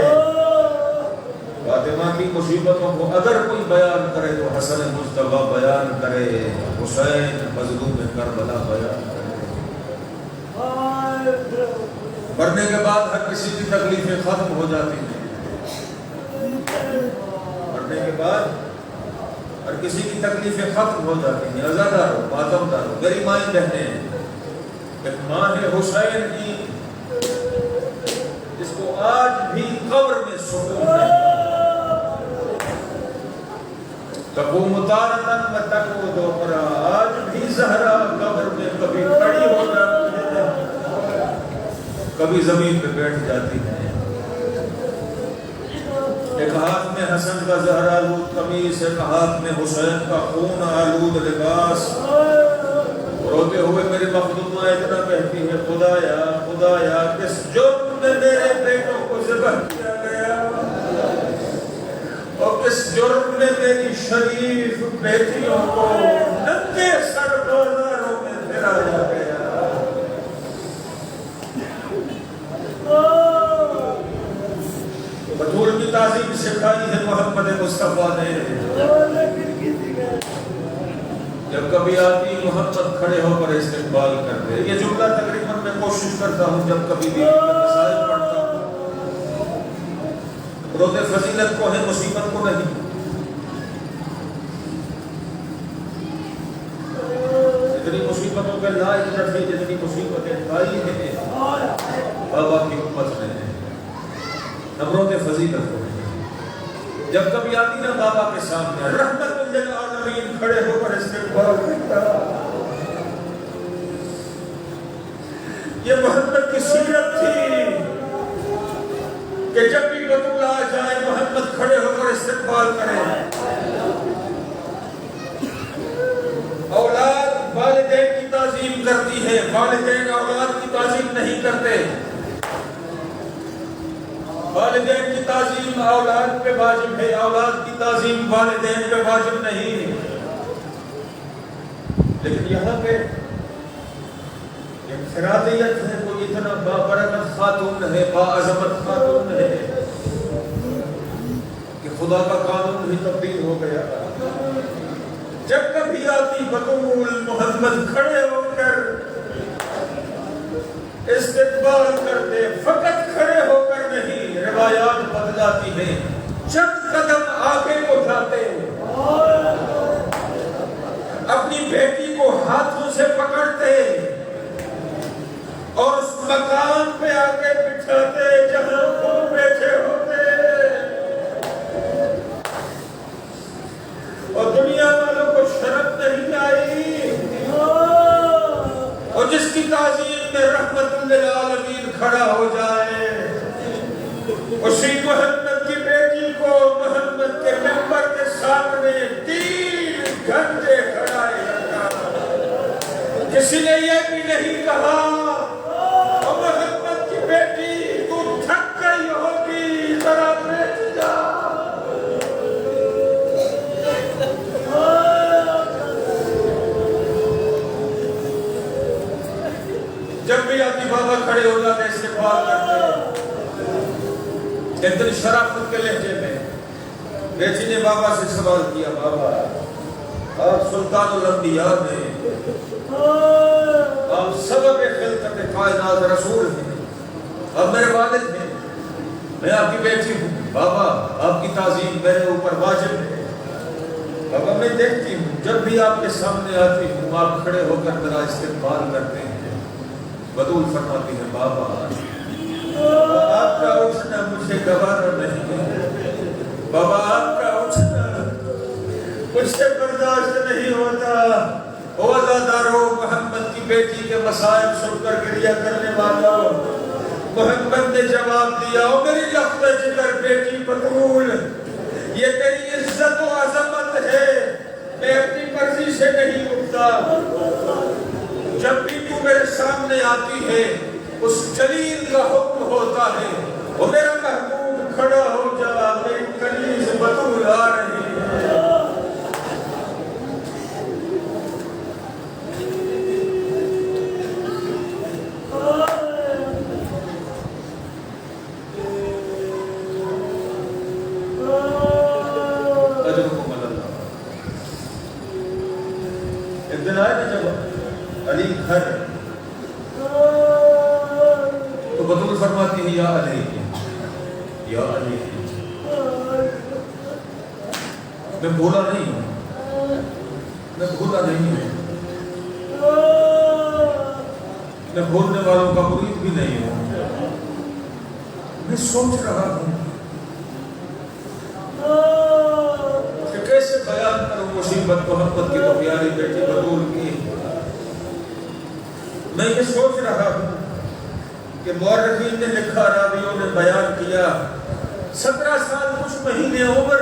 فاطمہ کی مصیبتوں کو اگر کوئی بیان کرے تو حسن مصطفیٰ بیان کرے، حسین مظلوم کربلا بیان کرے۔ مرنے کے بعد ہر کسی کی تکلیفیں ختم ہو جاتی ہیں، مرنے کے بعد ہر کسی کی تکلیفیں ختم ہو جاتی ہیں۔ عزادار ہو، ماتم دار ہو، میری مائیں بہنیں، ایک ماں ہے حسین کی جس کو آج بھی قبر میں سکون ہے۔ تقوم تارتاً و تقعد اخرى، آج بھی زہرا قبر میں کبھی کھڑی ہو جاتی ہے، کبھی زمین پہ بیٹھ جاتی ہے۔ ایک ہاتھ میں حسن کا زہر آلود قمیص، ایک ہاتھ میں حسین کا خون آلود لباس، روتے ہوئے میری مخدومہ اتنا کہتی ہے، خدایا خدایا کس جرم میں میرے بیٹوں کو ذبح کیا گیا، اور کس جرم میں میری شریف بیٹیوں کو ننگے سر بازاروں میں پھرایا گیا۔ بطول کی تعظیم سکھائی ہے محمد مصطفیٰ نے، جب کبھی آتی محمد کھڑے ہو کر استقبال کرتے۔ یہ جملہ تقریباً میں کوشش کرتا ہوں جب کبھی بھی مسائل پڑھتا ہوں، روتے فضیلت کو ہے، مصیبت کو نہیں۔ جتنی مصیبتوں کے لائق رکھے، جتنی مصیبتیں کھائی ہیں بابا کی امت نے، نبروت فضیلت کو۔ جب کبھی آتی نا بابا کے سامنے، رحمت للعالمین کھڑے ہو کر استقبال کرتا۔ یہ محمد کی سیرت تھی کہ جب بھی بطول آ جائے محمد کھڑے ہو کر استقبال کرے۔ اولاد والدین کی تعظیم کرتی ہے، والدین اولاد کی تعظیم نہیں کرتے۔ والدین کی تعظیم اولاد پہ واجب ہے، اولاد کی تعظیم والدین پہ واجب نہیں۔ لیکن یہاں پہ انفرادیت ہے، کوئی اتنا بابرکت خاتون ہے، باعظمت خاتون ہے کہ خدا کا قانون بھی تبدیل ہو گیا۔ جب کبھی آتی بطول محمد کھڑے ہو کر استقبال کرتے، فقط کھڑے ہو کر نہیں، روایات بدلاتی ہیں، چند قدم آگے اٹھاتے، اپنی بیٹی کو ہاتھوں سے پکڑتے اور اس مقام پہ آگے بٹھاتے جہاں وہ بیٹھے ہوتے، اور دنیا والوں کو شرم نہیں آئی، اور جس کی تعظیم میں رحمت للعالمین کھڑا ہو جائے، اسی محمد کی بیٹی کو محمد کے ممبر کے سامنے 3 گھنٹے کھڑائے رکھا۔ کسی نے یہ بھی نہیں کہا اور محمد کی بیٹی تو تھک گئی ہوگی، ذرا بیٹھ جا۔ جب بھی آتی بابا کھڑے ہو جاتے، استقبال کرتے۔ ایک دن شرافت کے لہجے میں بیٹی نے بابا سے سوال کیا، بابا آپ سلطان الانبیاء ہیں، آپ سبب خلقت کائنات رسول ہیں، آپ میرے والد ہیں، میں آپ کی بیٹی ہوں، بابا آپ کی تعظیم میرے اوپر واجب ہے۔ بابا میں دیکھتی ہوں جب بھی آپ کے سامنے آتی ہوں آپ کھڑے ہو کر میرا استقبال کرتے ہیں۔ بطول فرماتی ہے، بابا آپ کا اٹھنا مجھے گوارا نہیں، بابا آپ کا اٹھنا مجھ سے برداشت نہیں ہوتا۔ عزادارو، محمد کی بیٹی کے مصائب سن کر گریہ کرنے والوں، محمد نے جواب دیا، او میری لخت جگر بیٹی بطول، یہ تیری عزت و عظمت ہے، میں اپنی مرضی سے نہیں اٹھتا۔ جب بھی تو میرے سامنے آتی ہے اس جلیل کا حکم ہوتا ہے، وہ میرا محبوب کھڑا ہو جا، میری کنیز بطول آ رہی ہے۔ ایک دن آئے نا جب علی گھر، تو بطول فرماتی ہے، یا علی، یا علی، میں بھولا نہیں ہوں، میں بھولا نہیں ہوں، میں بھولنے والوں کا مرید بھی نہیں ہوں، میں سوچ رہا ہوں کہ کیسے بیان کروں مصیبت محمد کی تو پیاری بیٹی بطول کی۔ میں یہ سوچ رہا ہوں کہ مورخین نے لکھا، راویوں نے بیان کیا، 17 سال کچھ مہینے عمر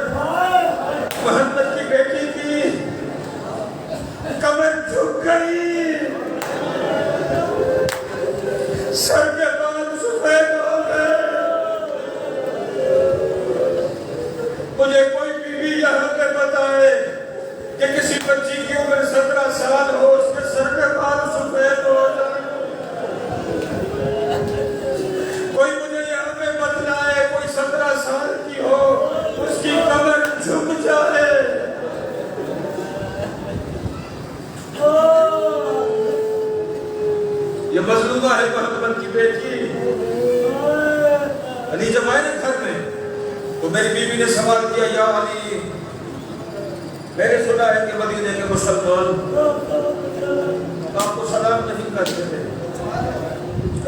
محمد کی بیٹی کی کمر جھک گئی، سر کے بال سفید ہو گئے۔ مجھے کوئی بیوی یہاں پہ بتائے کہ کسی بچی کی عمر 17 سال ہو، اس کے سر کے بال سفید ہو جائے۔ کوئی مجھے یہاں پہ بتلائے کوئی 17 سال کی ہو، اس کی کمر جھک جائے۔ یہ مظلومہ ہے محمد کی بیٹی۔ علی جب آئے گھر میں تو میری بیوی نے سوال کیا، یا علی، میں نے سنا ہے کہ مدینے کے مسلمان آپ کو سلام نہیں کرتے تھے،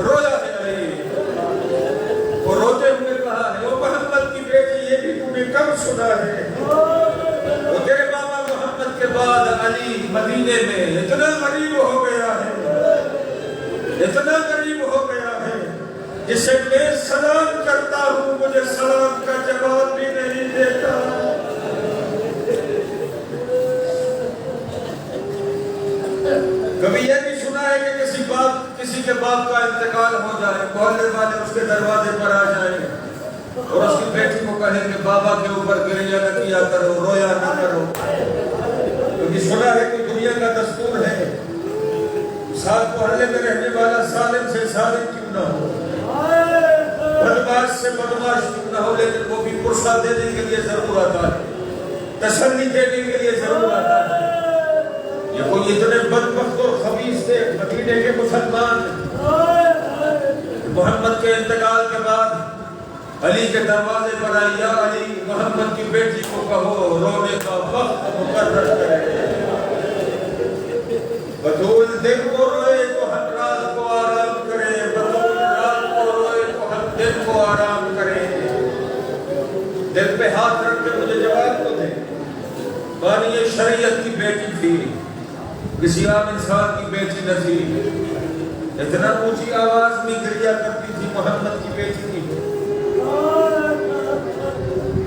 رویا ہے علی، وہ روتے ہوئے کہا ہے، وہ محمد کی بیٹی، یہ بھی تم نے کب سنا ہے؟ وہ تیرے بابا محمد کے بعد علی مدینے میں اتنا غریب ہو گیا ہے، اتنا غریب ہو گیا ہے، جسے میں سلام کرتا ہوں مجھے سلام کا جواب بھی نہیں دیتا۔ کبھی یہ بھی سنا ہے کہ کسی کے باپ کا انتقال ہو جائے، محلے والے اس کے دروازے پر آ جائیں اور اس کی بیٹی کو کہیں کہ بابا کے اوپر گریہ نہ کیا کرو، رویا نہ کرو۔ کبھی سنا ہے کہ دنیا کا دستور ہے ساتھ محلے میں رہنے والا ظالم سے ظالم کیوں نہ ہو، بدماش سے بدماش کیوں نہ ہو، لیکن وہ بھی پرسہ دینے کے لیے ضرور آتا ہے، تسلی دینے کے لیے ضرور آتا ہے۔ یہ کوئی اتنے بدبخت اور خبیث تھے مدینے کے مسلمان، محمد کے انتقال کے بعد علی کے دروازے پر آئی، یا علی، محمد کی بیٹی کو کہو رونے کا وقت مقرر کرے۔ بطول دن کو روئے تو ہم رات کو آرام کریں، بطول رات کو روئے تو ہم دن کو آرام کریں۔ دل پہ ہاتھ رکھ کے مجھے جواب تو دیں۔ بانی شریعت کی بیٹی تھی، کسی عام انسان کی بیٹی نہ تھی، اتنا اونچی آواز میں گریہ کرتی تھی محمد کی بیٹی تھی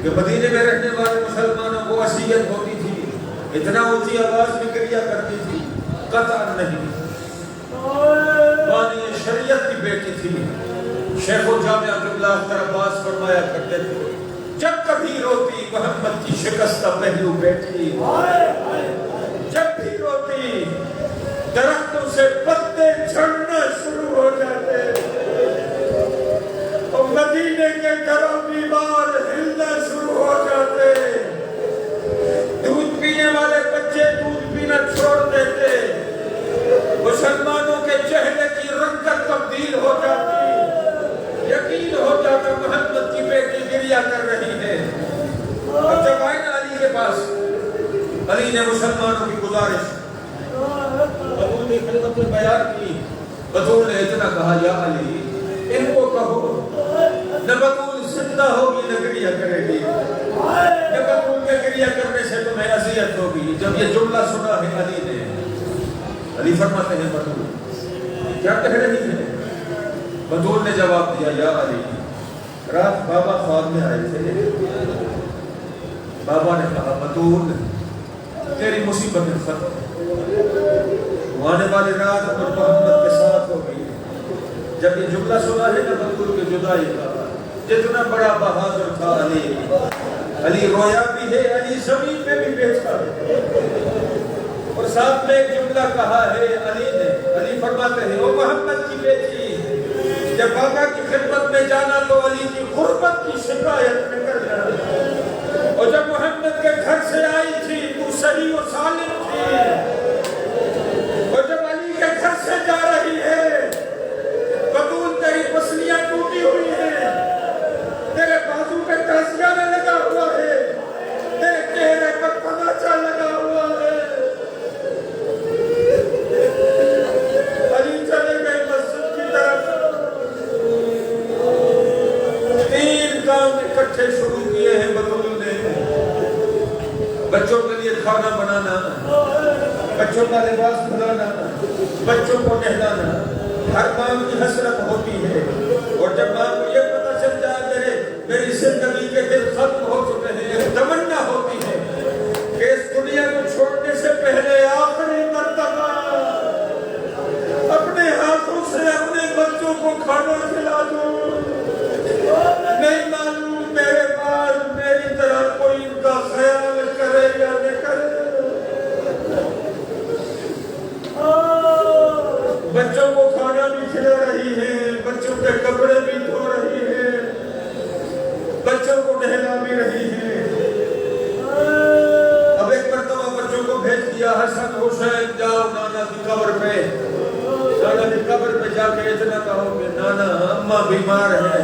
کہ مدینے میں رہنے والے مسلمانوں کو وصیت ہوتی تھی، اتنا اونچی آواز میں گریہ کرتی تھی، قطع نہیں۔ بانی شریعت کی بیٹی تھی، شیخ الجامعہ قبلہ اختر عباس فرمایا کرتے تھے، جب کبھی روتی محمد کی شکستہ پہلو بیٹی، جب بھی روتی درختوں سے پتے جھڑنا شروع ہو جاتے اور مدینے کے گھروں بیمار ہلنا شروع ہو جاتے، دودھ پینے والے بچے دودھ پینا چھوڑ دیتے، مسلمانوں کے چہرے کی رنگت تبدیل ہو جاتی، یقین ہو جاتا محمد کی بیٹی گریہ کر رہی ہے۔ اب جب آئے نا علی کے پاس، علی نے مسلمانوں کی گزارش بطول نے خدمت میں بیان کی، بطول نے اتنا کہا، یا علی، ان کو کہو نہ بطول زندہ ہوگی نہ گریہ کرے گی، نہ بطول کے گریہ کرنے سے تمہیں اذیت ہوگی۔ جب یہ جملہ سنا ہے علی نے، علی فرماتے ہیں بطول کیا کہہ رہی ہے؟ بطول نے جواب دیا یا علی رات بابا خواب میں آئے تھے، بابا نے کہا بطول تیری مصیبتیں ختم، وہ آنے والی رات اور محمد کے ساتھ ہو گئی۔ جب یہ جملہ سنا ہے کہ بطول کی جدائی کا، جتنا بڑا بہادر تھا علی، علی رویا بھی ہے، علی زمین میں بھی بیٹھا ہے، اور ساتھ میں ایک جملہ کہا ہے علی نے، علی فرماتے ہیں او محمد کی بیٹی، جب بابا کی خدمت میں جانا تو علی کی غربت کی شکایت میں کر جانا، اور جب محمد کے گھر سے آئی تھی تو صحیح و سالم تھی، اور جب علی کے گھر سے جا رہی ہے بطول تیری پسلیاں ٹوٹی ہوئی ہیں، تیرے بازو پہ ترسیانے لگا ہوا ہے، تیرے چہرے پر پناچا لگا ہوا ہے۔ علی چلے گئے مسجد کی طرف، تین کام اکٹھے شروع کیے ہیں بطول نے، بچوں کے لیے کھانا بنانا، بچوں کا لباس دھلانا، بچوں کو نہلانا، ہر ماں کی حسرت ہوتی ہے، اور جب ماں کو یہ پتہ چل جائے میری زندگی کے دن ختم ہو چکے ہیں، ایک تمنا ہوتی ہے کہ اس دنیا کو چھوڑنے سے پہلے آخری مرتبہ اپنے ہاتھوں سے اپنے بچوں کو کھانا کھلا دوں۔ نہیں معلوم میرے بعد میری طرح کوئی ان کا خیال کرے یا نہ کرے۔ بچوں کو کھانا بھی کھلا رہی ہے، بچوں کے کپڑے بھی دھو رہی ہے، بچوں کو نہلا بھی رہی ہے۔ اب ایک مرتبہ بچوں کو بھیج دیا، حسن حسین جاؤ نانا کی قبر پہ، نانا کی قبر پہ جا کے اتنا کہو کہ نانا اماں بیمار ہے،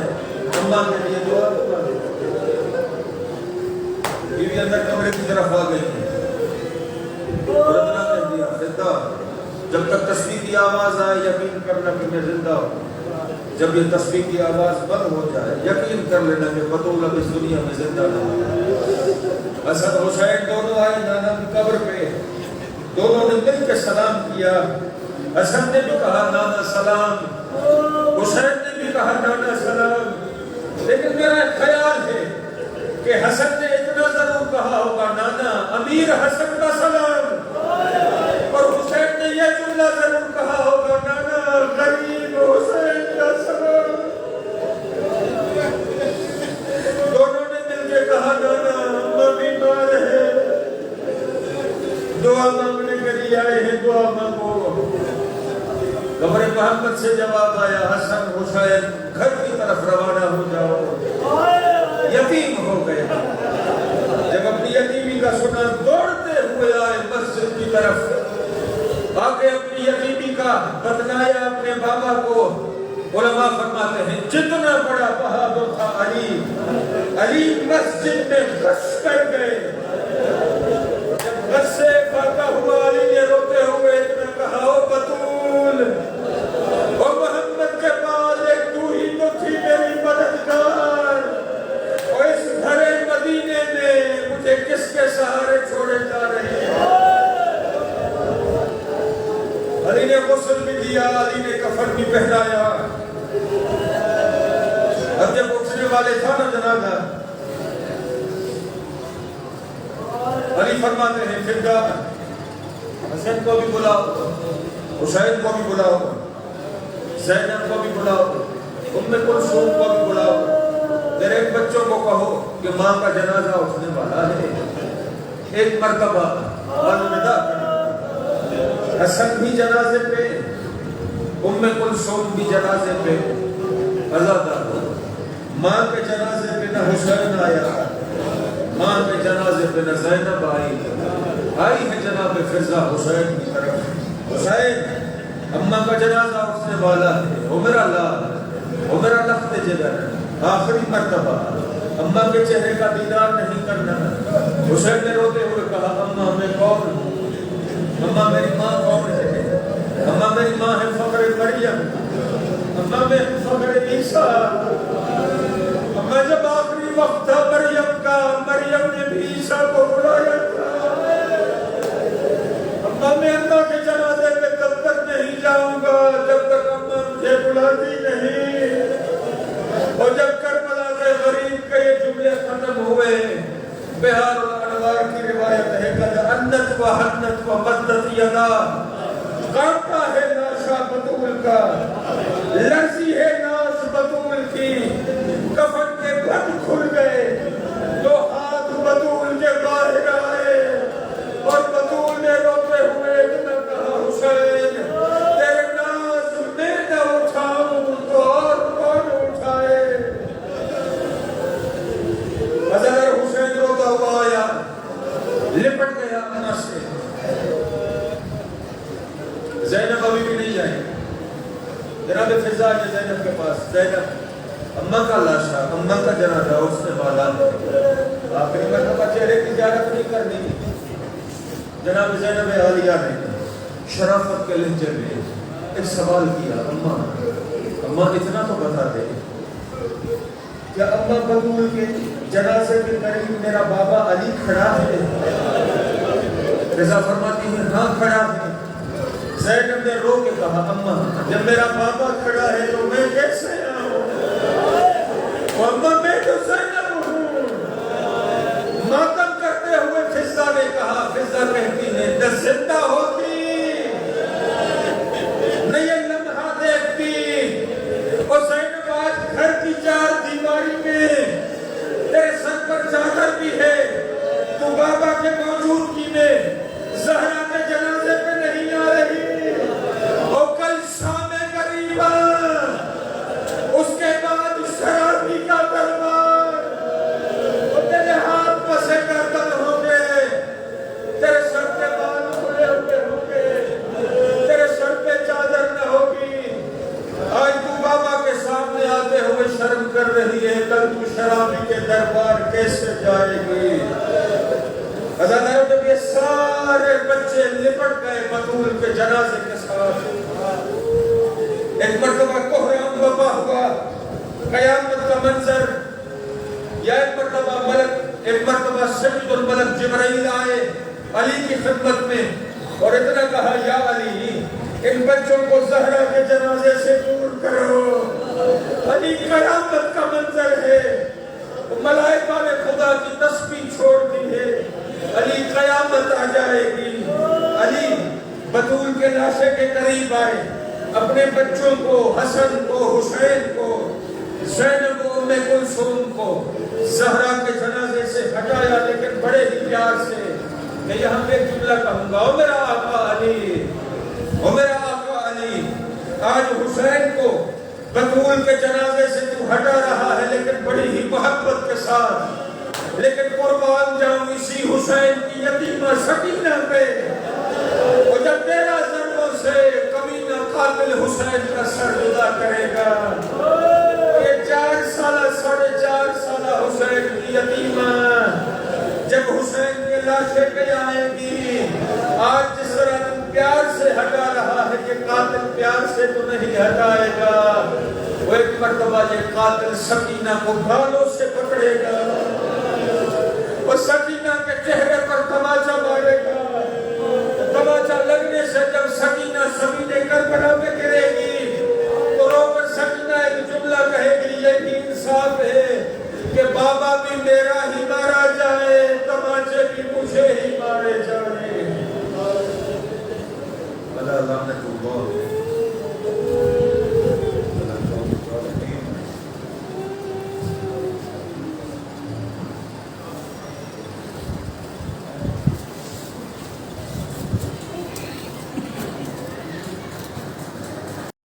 اماں کے لیے دعا کرو۔ بیوی اندر کمرے کی طرف آ گئی اور اتنا کہہ دیا زندہ، جب تک تسبیح کی آواز آئے یقین کرنا کہ میں زندہ ہوں، جب یہ تسبیح کی آواز بند ہو جائے یقین کر لینا کہ بطول اب اس دنیا میں زندہ نہیں۔ حسن حسین دونوں آئے نانا کی قبر پہ، دونوں نے مل کے سلام کیا، حسن نے بھی کہا نانا سلام، حسین نے بھی کہا نانا سلام، لیکن میرا خیال ہے کہ حسن نے اتنا ضرور کہا ہوگا نانا امیر حسن کا سلام، اور حسین نے یہ جملہ ضرور کہا ہوگا نانا غریب حسین کا سلام۔ دونوں نے مل کے کہا نانا اماں بیمار ہے، دعا مانگنے کے لیے آئے ہیں، دعا مانگو۔ قبر محمد سے جواب آیا حسن حسین گھر کی طرف روانہ ہو جاؤ، یتیم ہو گئے۔ جب اپنی یتیمی کا سنا دوڑتے ہوئے آئے مسجد کی طرف، آگے اپنی یتیمی کا بتلایا اپنے بابا کو۔ علماء فرماتے ہیں جتنا بڑا بہادر تھا علی، علی مسجد میں غش کر گئے۔ جب غش سے فاقہ ہوا علی نے روتے ہوئے اتنا کہا او بطول، او محمد کے بعد ایک تو ہی تو تھی میری مددگار، اور اس بھرے مدینے میں مجھے کس کے سہارے چھوڑے جا رہے ہیں۔ علی نے غسل بھی دیا، علی نے کفن بھی پہنایا۔ اب جب اٹھنے والے تھا نا جنازہ، علی فرماتے ہیں فدا حسن کو بھی بلاؤ، حسین کو بھی بلاؤ، زینب کو بھی بلاؤ، ام کلثوم کو بھی بلاؤ، میرے بچوں کو کہو کہ ماں کا جنازہ اٹھنے والا ہے، ایک مرتبہ الوداع کرنا۔ حسن بھی جنازے پہ، ام کلثوم بھی جنازے پہ، عزادہ ماں کے جنازے پہ نہ حسین آیا، ماں کے جنازے پہ نہ زینب آئی ہے جناب فضا حسین کی طرف۔ حسین اماں کا جنازہ اٹھنے والا ہے، او میرا لال، او میرا لخت جگر، آخری مرتبہ اماں کے چہرے کا دیدار نہیں کرنا۔ حسین نے روتے ہوئے کہا اماں میں کون ہوں، اماں میری ماں کون ہے، اماں میری ماں ہے فخر مریم، اماں میں فخر عیسیٰ۔ اماں جب آخری وقت تھا مریم کا، مریم نے بھی عیسیٰ کو بلایا تھا۔ اماں میں اماں کے جنازے پہ تب تک نہیں جاؤں گا جب تک اماں مجھے بلاتی نہیں۔ کا، کانپتا ہے لاشا بطول کا، لرزی ہے ناز بطول کی، کفن کے بند کھل گئے تو ہاتھ بطول کے باہر آئے، اور بطول نے روتے ہوئے اتنا کہا حسین تیرے ناز میں نہ اٹھاؤں تو اور کون اٹھائے؟ حضرت حسین روتا ہوا آیا، لپٹ گیا اپنا سے۔ زینب ابھی بھی نہیں آئی، جناب فضا ہے زینب کے پاس، زینب اماں کا لاشا، اماں کا جنازہ اس نے بالا آخری مرتبہ چہرے کی زیارت نہیں کرنی۔ جناب زینب عالیہ نے شرافت کے لہجے میں ایک سوال کیا، اماں اتنا تو بتا دے کیا اماں بطول کے جنازے کے قریب میرا بابا علی کھڑا ہے؟ رضا فرماتی ہے ہاں کھڑا ہے۔ زینب نے رو کے کہا اماں جب میرا بابا کھڑا ہے تو میں کیسے آؤں؟ اماں میں تو زینب ہوں۔ ماتم کرتے ہوئے فضا نے کہا، فضا کہتی ہے نہ زندہ ہوتی نہ یہ لمحہ دیکھتی، اور زینب آج گھر کی چار دیواری میں تیرے سر پر چادر بھی ہے، تو بابا کے موجودگی میں زہرا کے جنازے پہ نہیں آ رہی، اور کل شام قریبا اس کے بعد شرابی کا دربار، اور تیرے ہاتھ پسے گردن ہوں گے، تیرے سر کے بال کھلے ہوئے ہوں گے، تیرے سر پہ چادر نہ ہوگی۔ آج تو بابا کے سامنے آتے ہوئے شرم کر رہی ہے، کل تو شرابی کے دربار کیسے جائے گی؟ حضرت جب یہ سارے بچے لپٹ گئے بطول کے جنازے کے ساتھ، ایک مرتبہ کوہرام بپا ہوا، قیامت کا منظر، یا ایک مرتبہ سید الملک جبرائیل آئے علی کی خدمت میں اور اتنا کہا یا علی ان بچوں کو زہرا کے جنازے سے دور کرو۔ علی قیامت کا منظر ہے، ملائکہ نے خدا کی تسبیح چھوڑ دی ہے، علی قیامت آ جائے گی۔ علی بطول کے لاشے کے قریب آئے، اپنے بچوں کو، حسن کو، حسین کو، زینب و ام کلثوم کو زہرا کے جنازے سے ہٹایا، لیکن بڑے ہی پیار سے کہ یہاں پہ جملہ کہوں گا، او میرا آقا علی، او میرا آقا علی، آج حسین کو بطول کے جنازے سے تو ہٹا رہا ہے لیکن بڑی ہی محبت کے ساتھ، لیکن قربان جاؤں اسی حسین کی یتیمہ سکینہ پہ، اور جب 13 ضربوں سے کمینہ قاتل حسین کا سر جدا کرے گا، یہ 4 سالہ 4.5 سالہ حسین کی یتیمہ جب حسین کے لاشے پہ آئے گی، آج جس طرح تم پیار سے ہٹا رہا ہے یہ قاتل پیار سے تو نہیں ہٹائے گا، وہ ایک مرتبہ یہ قاتل سکینہ کو بھالوں سے پکڑے گا، وہ سکینہ کے چہرے پر تماچا مارے گا، تماچا لگنے سے جب سکینہ زمین کربلا میں